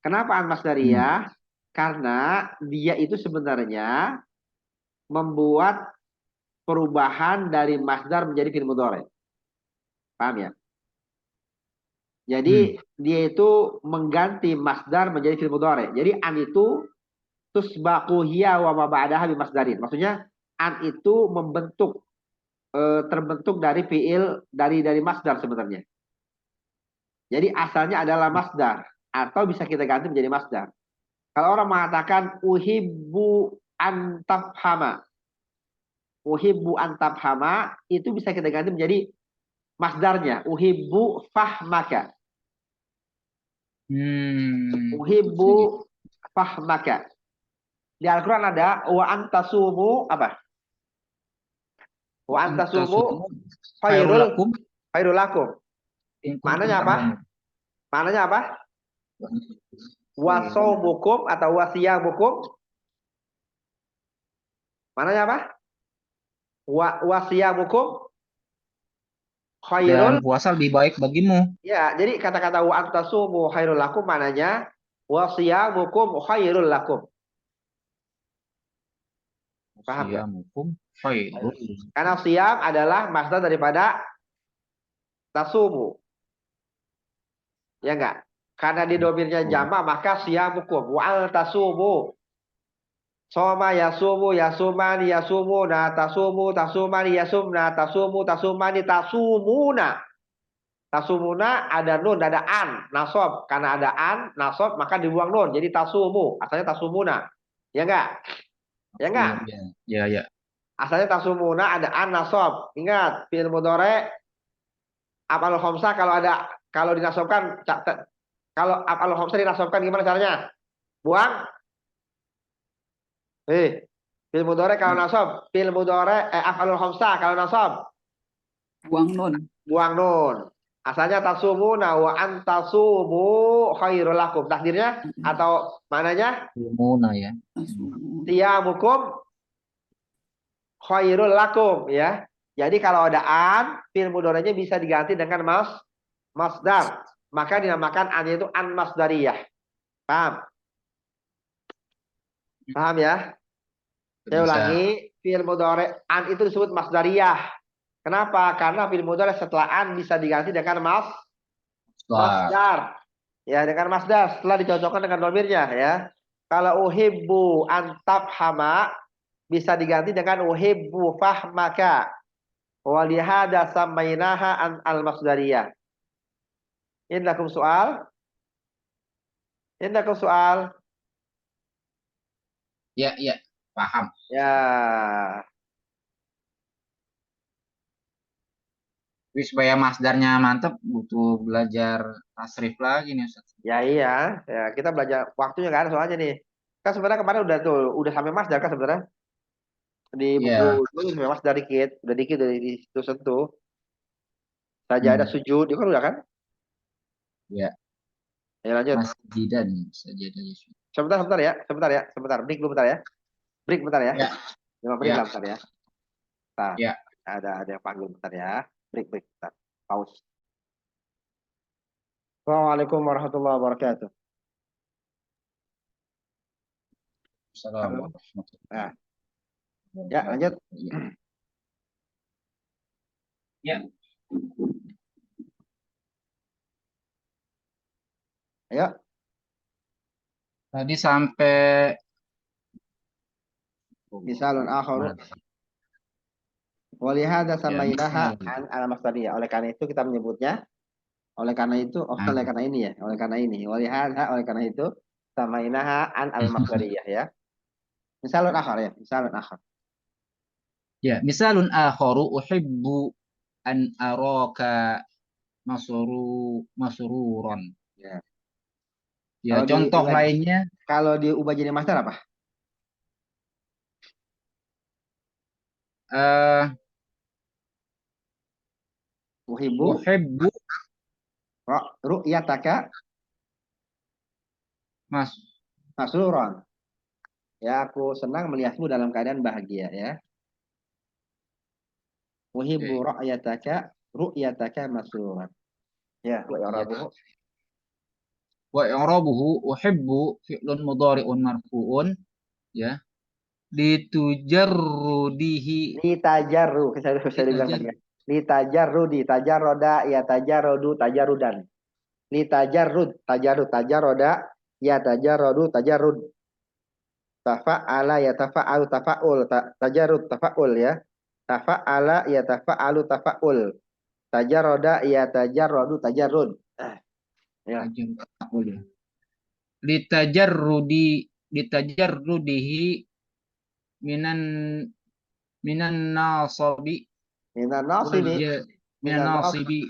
Kenapa an masdariyah? Karena dia itu sebenarnya membuat perubahan dari masdar menjadi fi'il mudhari. Paham ya? Jadi dia itu mengganti masdar menjadi fi'il mudhari. Jadi an itu tusbaqu hiya wa ma ba'daha bi masdarin. Maksudnya an itu terbentuk dari fi'il dari masdar sebenarnya. Jadi asalnya adalah masdar atau bisa kita ganti menjadi masdar. Kalau orang mengatakan uhibbu an tafhama. Uhibbu an tafhama itu bisa kita ganti menjadi masdarnya. Uhibbu fahmaka. Uhibbu fahmaka. Di Al-Quran ada wa antasumu apa? Wa antasumu khairul lakum. Maknanya apa? Maknanya apa? Wasomukum atau wasiyamukum. Maknanya apa? Wasiyamukum khairul. Dan puasa lebih baik bagimu. Ya, jadi kata-kata wa antasumu khairul lakum maknanya wasiyamukum khairul lakum. Paham ya? Karena siyam adalah masdar daripada tasumu. Ya enggak? Karena di domirnya jama maka siyamukum wa al tasumu. Soma yasumu yasumani yasumuna tasumu tasumani yasumna tasumu tasumani tasumuna. Tasumuna ada nun, ada an, nasob. Karena ada an, nasob maka dibuang nun. Jadi tasumu, asalnya tasumuna. Ya enggak? Ya enggak? Ya. Asalnya tasumuna ada an nasob. Ingat, fi'il mudhari af'alul khamsah kalau dinasobkan, kalau af'alul khamsah dinasobkan gimana caranya? Buang. Fi'il mudhari kalau nasob, fi'il mudhari af'alul khamsah kalau nasob Buang nun. Buang nun. Asalnya tasumuna wa antasumu khairul lakum. Takdirnya atau mananya? Tasumuna ya. Siyamukum khairul lakum ya. Jadi kalau ada an, fi'il mudhari'nya bisa diganti dengan masdar. Maka dinamakan an itu an masdariyah. Paham? Paham ya? Saya ulangi, fi'il mudhari' an itu disebut masdariyah. Kenapa? Karena fi'il mudhari' setelah an bisa diganti dengan masdar. Ya, dengan masdar setelah dicocokkan dengan domirnya ya. Kalau uhibbu an tafhama bisa diganti dengan uhibbu fahmaka. Walihada samainaha an al-masdariyah. Indakum soal? Indakum soal? Ya, paham. Ya. Tapi supaya masdarnya mantep butuh belajar tasrif lagi nih Ustaz. Ya iya, ya kita belajar waktunya kan soalnya nih. Kan sebenarnya kemarin udah tuh, udah sampai Masdar kan sebenarnya di buku Iya. itu sampai Masdar dikit dari di situ sentuh. Saja ada Hmm. sujud, itu kan udah kan? Ya, Ya lanjut. masjidan sajadah Yusuf. Sebentar, sebentar ya, sebentar ya, sebentar. Break dulu bentar ya. Break bentar ya. Ya, 5 menit lah ya, bentar ya. Bentar. ya. Ada yang panggil bentar ya. Break, break bentar. Pause. Assalamualaikum warahmatullahi wabarakatuh. Halo. Assalamualaikum warahmatullahi Ya, ya lanjut. wabarakatuh. Ya. Ya, Ayo, tadi sampai misalun akharu. mana? Walihada Ya, samainaha misal. an al masdariyah. Oleh karena itu kita menyebutnya, oleh karena itu, oh, Nah, oleh karena ini ya, oleh karena ini. Walihada, oleh karena itu samainaha an al masdariyah ya. Misalun akhar ya, misalun akhar. ya, misalun akharu uhibbu an araka masruron. Ya. Ya, Kalau contoh lainnya kalau diubah jadi masdar apa? eh Uhibbu uhibbu ru'yataka mas masruran. Ya, aku senang melihatmu dalam keadaan bahagia ya. Uhibbu Oke. ru'yataka masruran. Ya, wa Ya. i'rabuhu. Wa i'rabuhu uhibbu fi'lun mudhari'un marfu'un ya litujarrudihi Litajarru, saya bilang litajar tadi ya. Litajarrudi, tajarroda, ya tajarrodu, tajarudan. Litajarrud, tajarrud, tajarroda, ya tajarrodu, tajarrud. Tafa'ala, ya tafa'alu, tafa'ul, tajarrud, tafa'ul ya. Tafa'ala, ya tafa'alu, tafa'ul. Tajarroda, ya tajarrodu, tajarrud. Ya. tajarrud ya. Litajarrudihi minan minan nasabi Minan wal nasibi, ja, minan minan nas. nasibi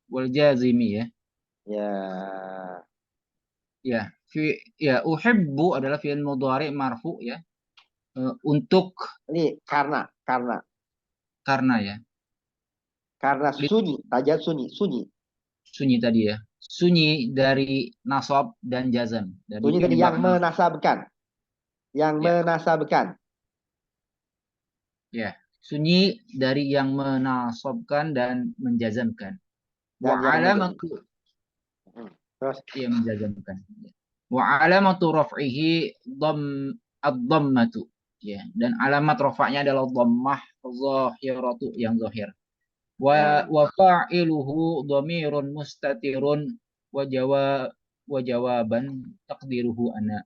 wal jazimi ya. Ya. Ya, ya uhibbu adalah fi'il mudhari marfu ya. Untuk Ini karena karena ya. karena sunyi, tajad sunyi, sunyi. Sunyi tadi ya. Sunyi dari nasab dan jazam. Dari Sunyi tadi penyebab yang nasab. menasabkan, yang Ya, menasabkan. ya. Sunyi dari yang menasabkan dan menjazamkan. Dan Wa yang menjadi. alamatu Terus yang menjazamkan. Wa alamatu raf'ihi ad-dhammatu. Ya, dan alamat rafa'nya adalah dhammah zahiratu yang zahir. ya, Wa fa'iluhu dhamirun mustatirun wa jawaban taqdiruhu ana.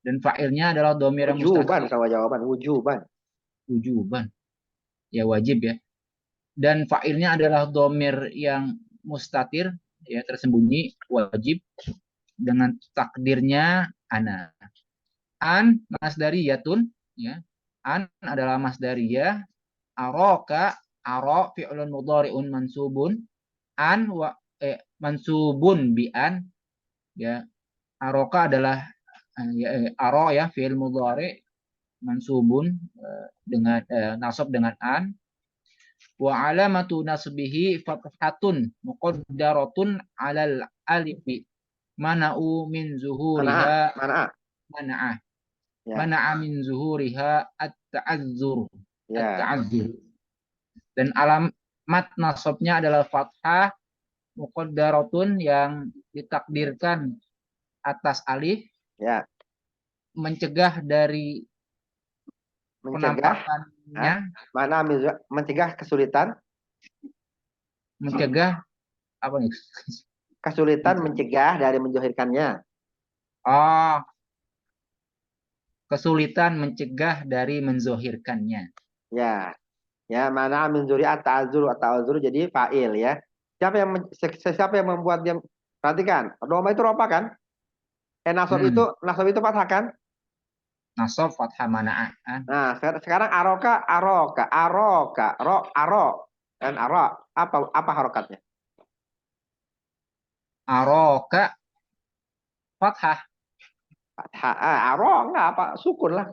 Dan fa'ilnya adalah dhamir yang wujuban mustatir, sama jawaban, wujuban. wujuban, ya wajib ya. Dan fa'ilnya adalah dhamir yang mustatir, ya tersembunyi, wajib dengan takdirnya ana. An masdariyatun, ya. An adalah masdariyah, aroka, aro fi'lun mudhari'un mansubun, an mansubun bi an, ya. Aroka adalah aro ya fi'il mudhari mansubun dengan nasab dengan an, wa alamatu nasbihi fathatun muqaddaratun alal alifi mana'u min Mana? zuhuriha Mana? mana'ah Ya, mana'a min zuhuriha at-ta'azzur ya. at-ta'azzur. Dan alamat nasabnya adalah fathah muqaddaratun yang ditakdirkan atas alif, Ya, mencegah dari mencegah, penampakannya, ah, mana mencegah kesulitan, mencegah apa nih? kesulitan mencegah dari menjohirkannya. Oh, kesulitan mencegah dari menzohirkannya. Ya, ya, mana min zuri'at ta'azur jadi fa'il ya. Siapa yang membuat dia, perhatikan, doma itu ropa kan? Hmm. Nasab itu fathah kan? Nasab fathah mana'ah. Nah, sekarang aroka, aroka, aroka, ro, aro. Dan aro apa harokatnya? Aroka fathah. Fathah. Aro enggak apa sukun lah.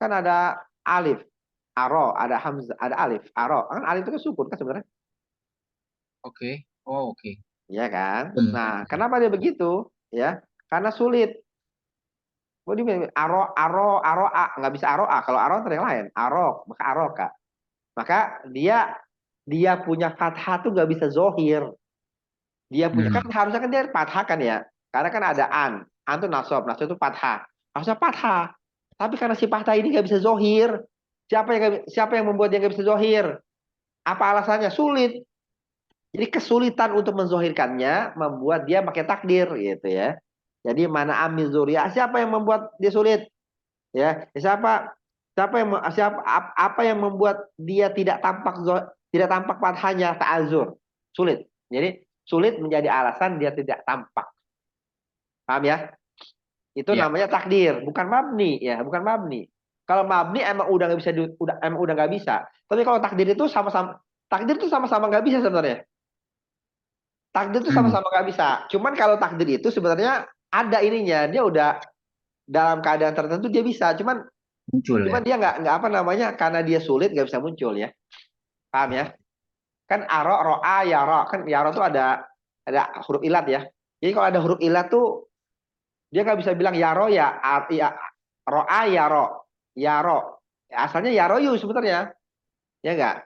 Kan ada alif. Aro, ada hamzah, ada alif. Aro. Kan alif itu kan sukun kan sebenarnya. Oke. Oh, oke. Iya kan? Hmm. Nah, kenapa dia begitu? Ya, karena sulit. Mau di aro a nggak bisa aro a. Kalau aro itu yang lain. Aro, maka aroka. Maka dia punya fathah tuh nggak bisa zohir. Dia punya kan Hmm. harusnya kan dia fathah kan ya. Karena kan ada an. An tuh nasob itu fathah. Harusnya fathah. Tapi karena si fathah ini nggak bisa zohir. Siapa yang membuat dia nggak bisa zohir? Apa alasannya? Sulit. Jadi kesulitan untuk menzohirkannya membuat dia pakai takdir gitu ya. Jadi mana amil zuriyah, siapa yang membuat dia sulit? Ya, siapa yang apa yang membuat dia tidak tampak fathahnya ta'azur? Sulit. Jadi sulit menjadi alasan dia tidak tampak. Paham ya? Itu Ya. namanya takdir, bukan mabni ya, bukan mabni. Kalau mabni emang udah nggak bisa emang udah nggak bisa. Tapi kalau takdir itu sama-sama nggak bisa sebenarnya. Takdir itu Hmm. sama-sama nggak bisa. Cuman kalau takdir itu sebenarnya ada ininya, dia udah dalam keadaan tertentu dia bisa. Cuman Muncul cuman ya. dia nggak apa namanya karena dia sulit nggak bisa muncul ya. Paham ya? Kan aro, roa, yaro. Kan yaro tuh ada huruf ilat ya. Jadi kalau ada huruf ilat tuh dia nggak bisa bilang yaro ya roa yaro yaro. Asalnya yaroyu sebenarnya. Ya enggak?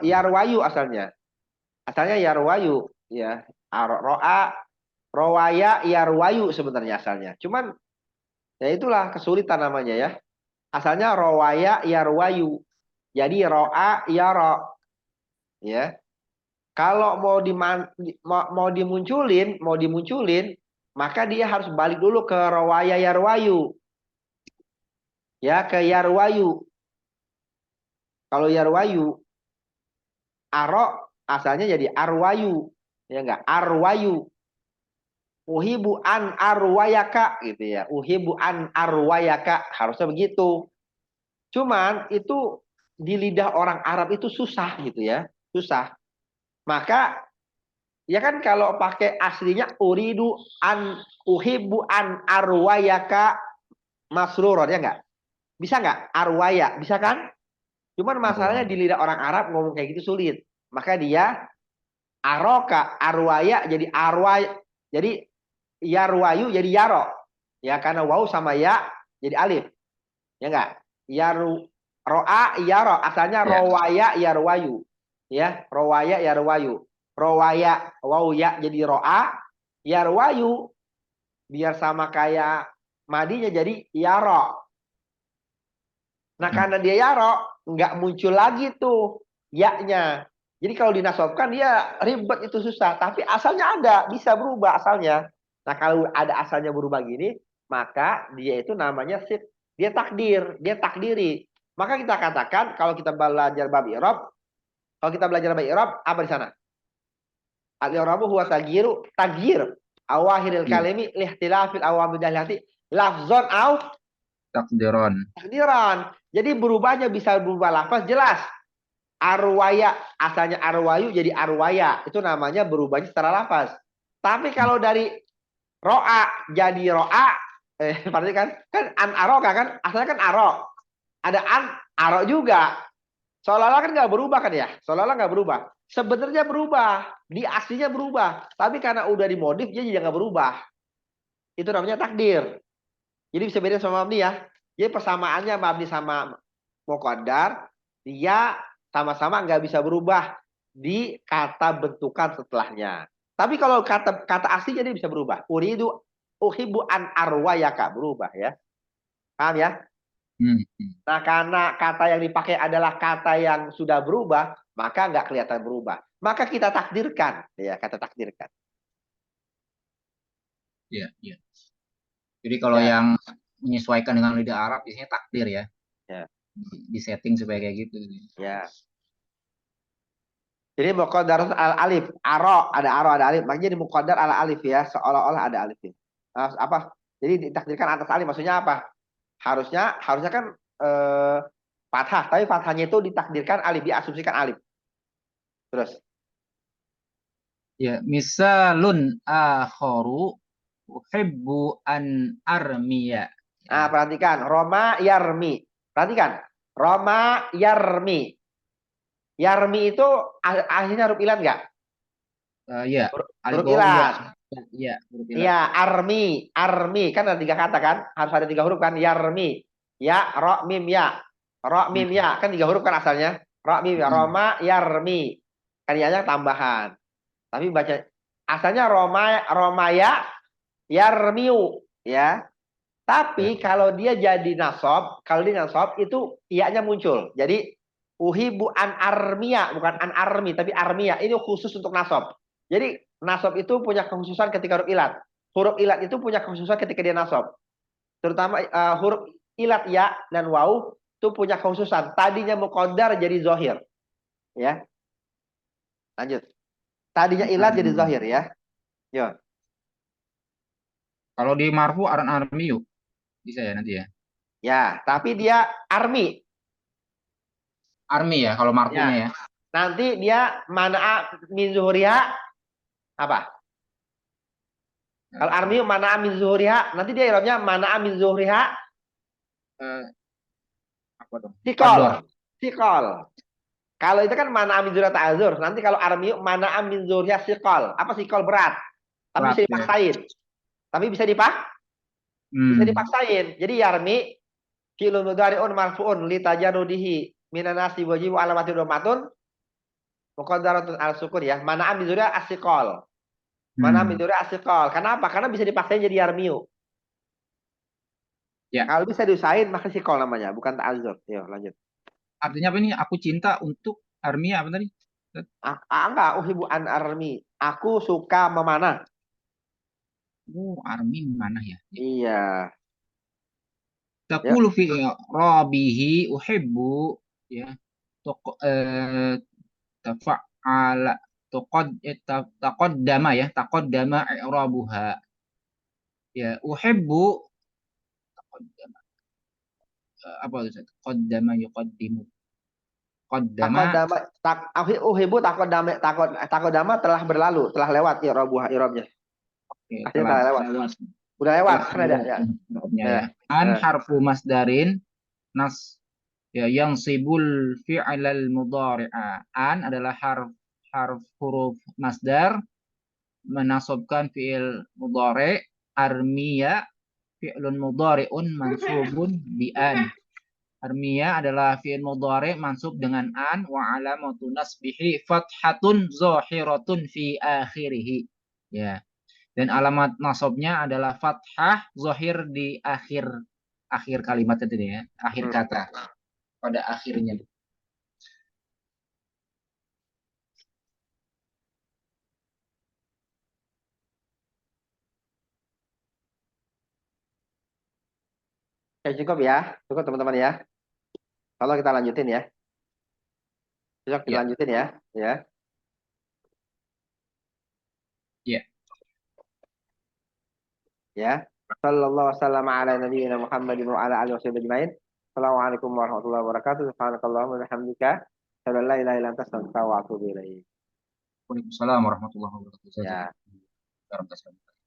Yarwayu asalnya. Asalnya yarwayu ya. Roa Rowaya yarwayu sebenarnya asalnya. Cuman ya itulah kesulitan namanya ya. Asalnya Rowaya yarwayu. Jadi roa yaro ya. Kalau mau dimunculin, maka dia harus balik dulu ke Rowaya yarwayu. Ya, ke yarwayu. Kalau yarwayu, aro asalnya jadi arwayu. Ya enggak? Arwayu. Uhibu an arwayaka gitu ya. Uhibu an arwayaka harusnya begitu. Cuman itu di lidah orang Arab itu susah gitu ya. Susah. Maka ya kan kalau pakai aslinya uridu an uhibu an arwayaka masruron ya enggak? Bisa enggak? Arwaya, bisa kan? Cuman masalahnya di Arwah. lidah orang Arab ngomong kayak gitu sulit. Maka dia aroka arwaya jadi arway jadi yarwayu jadi yaro. Ya karena waw sama ya jadi alif. Ya enggak? Yaru roa yaro asalnya Ya. rowaya yarwayu. Ya, rowaya yarwayu. Rowaya waw ya jadi roa yarwayu biar sama kayak madinya jadi yaro. Nah, Hmm. karena dia yaro nggak muncul lagi tuh ya-nya. Jadi kalau dinasobkan dia ribet itu susah, tapi asalnya ada, bisa berubah asalnya. Nah, kalau ada asalnya berubah gini, maka dia itu namanya dia takdir, dia takdiri. Maka kita katakan kalau kita belajar bab i'rab, kalau kita belajar bab i'rab apa di sana? Al-i'rabu huwa tagyir awahiril Iya. kalimi lihtilafil awamil dalilati lafzon au Takdiron. takdiran. Jadi berubahnya bisa berubah lafaz jelas. Arwaya asalnya arwayu jadi arwaya. Itu namanya berubahnya secara lafaz. Tapi kalau dari roa jadi roa berarti kan an aroka kan asalnya kan aro. Ada an aro juga. Seolah-olah kan nggak berubah kan ya? Seolah-olah nggak berubah. Sebenarnya berubah. Di aslinya berubah. Tapi karena udah dimodif dia jadi nggak berubah. Itu namanya takdir. Jadi bisa beda sama mabni ya. Jadi persamaannya mabni sama muqaddar dia sama-sama nggak bisa berubah di kata bentukan setelahnya. Tapi kalau kata aslinya dia bisa berubah. Uridu uhibu an arwayaka berubah ya. Paham ya? Hmm. Hmm. Nah, karena kata yang dipakai adalah kata yang sudah berubah, maka nggak kelihatan berubah. Maka kita takdirkan, ya kata takdirkan. Iya, iya. Jadi kalau Ya, yang menyesuaikan dengan lidah Arab biasanya takdir ya. ya, Di setting supaya kayak gitu. ya. Jadi muqaddar al alif, aro ada alif, makanya di muqaddar ala alif ya, seolah-olah ada alif. Apa? Jadi ditakdirkan atas alif maksudnya apa? Harusnya kan fathah, tapi fathahnya itu ditakdirkan alif, diasumsikan alif. Terus. Ya, misalun akharu uhibbu an armiya. Nah, Ya, perhatikan. Roma yarmi. Perhatikan. Roma yarmi. Yarmi itu akhirnya huruf ilat nggak? ya, alif Huruf wawu ya. ilat. Ya, huruf ilat. Iya, armi. Armi. Kan ada 3 kata kan? Harus ada 3 huruf kan? Yarmi. Ya, ro, mim, ya. Ro, mim, Hmm. ya. Kan 3 huruf kan asalnya? Ro, mim, ya. Hmm. Roma yarmi. Kan ya tambahan. Tapi baca asalnya Roma, Romaya yarmiu. Ya. Ya. Tapi kalau dia jadi nasab, kalau dia nasab itu iya-nya muncul. Jadi uhibu an armiya, bukan an armi, tapi armiya. Ini khusus untuk nasab. Jadi nasab itu punya kekhususan ketika huruf ilat. Huruf ilat itu punya kekhususan ketika dia nasab. Terutama huruf ilat ya dan waw itu punya kekhususan. Tadinya muqaddar jadi zohir. Ya, lanjut. Tadinya ilat jadi zohir ya. Yo. Kalau di marfu aran armiyu bisa ya nanti ya. Ya, tapi dia armi. Armi ya kalau marfunya Ya. ya. Nanti dia mana min zuhuriha apa? Kalau armi mana min zuhuriha, nanti dia irobnya mana min zuhuriha Eh, apa dong? sikol. Qadar. Sikol. Kalau itu kan mana min zuhuriha ta'azur. Nanti kalau armi mana min zuhuriha sikol. Apa sikol berat? Tapi Berat bisa ya. dipaksain. Tapi bisa Hmm. dipaksain. Jadi yarmi fi'lun mudhari'un marfu'un li tajarrudihi minan nasi wajib alamati domatun muqaddaratun al sukun ya. Mana min zuhuriha asikol. Mana min zuhuriha asikol. Kenapa? Karena bisa dipaksain jadi yarmiu. Ya, Kalau bisa diusahain maka sikol namanya, bukan ta'azur. Yuk, lanjut. artinya apa ini? Aku cinta untuk armiya apa tadi? Enggak, uhibu an armi. Aku suka memanah. Oh, armi mana ya? Iya. Ya. Taqulu fi rabihi uhibbu ya. Tok tafa'ala taqaddama ya, taqaddama i'rabuha. Ya, uhibbu taqaddama apa itu? Qaddama yuqaddimu. Qaddama Takodama uhibu takodama telah berlalu, telah lewat irobnya. Artinya telah telah lewat. lewat Udah lewat telah kan ada lewat ya. jawabnya Ya. ya. An Ya. harfu masdarin nas ya yang sibul fi'lal mudhari'a. An adalah huruf masdar menasabkan fi'il mudhari'. Armiya fi'lun mudhari'un mansubun bi an. Armiya adalah fi'il mudhari' mansub dengan an wa alamatu nasbihi fathatun zahiratun fi akhirih. Ya. Dan alamat nasabnya adalah fathah zahir di akhir akhir kalimat itu ya, akhir kata pada akhirnya. Oke, cukup ya. Cukup teman-teman ya. Kalau kita lanjutin ya. Besok kita Ya, lanjutin ya. Ya. ya. Ya. Sallallahu wasallam ala nabiyyina Muhammadin wa ala alihi wasallam ajmain. Assalamualaikum warahmatullahi wabarakatuh. Subhanakallahumma wa bihamdika. Asyhadu an la ilaha illa anta astaghfiruka wa atubu ilaik. Waalaikumsalam warahmatullahi wabarakatuh. Ya. Jazakallahu khairan.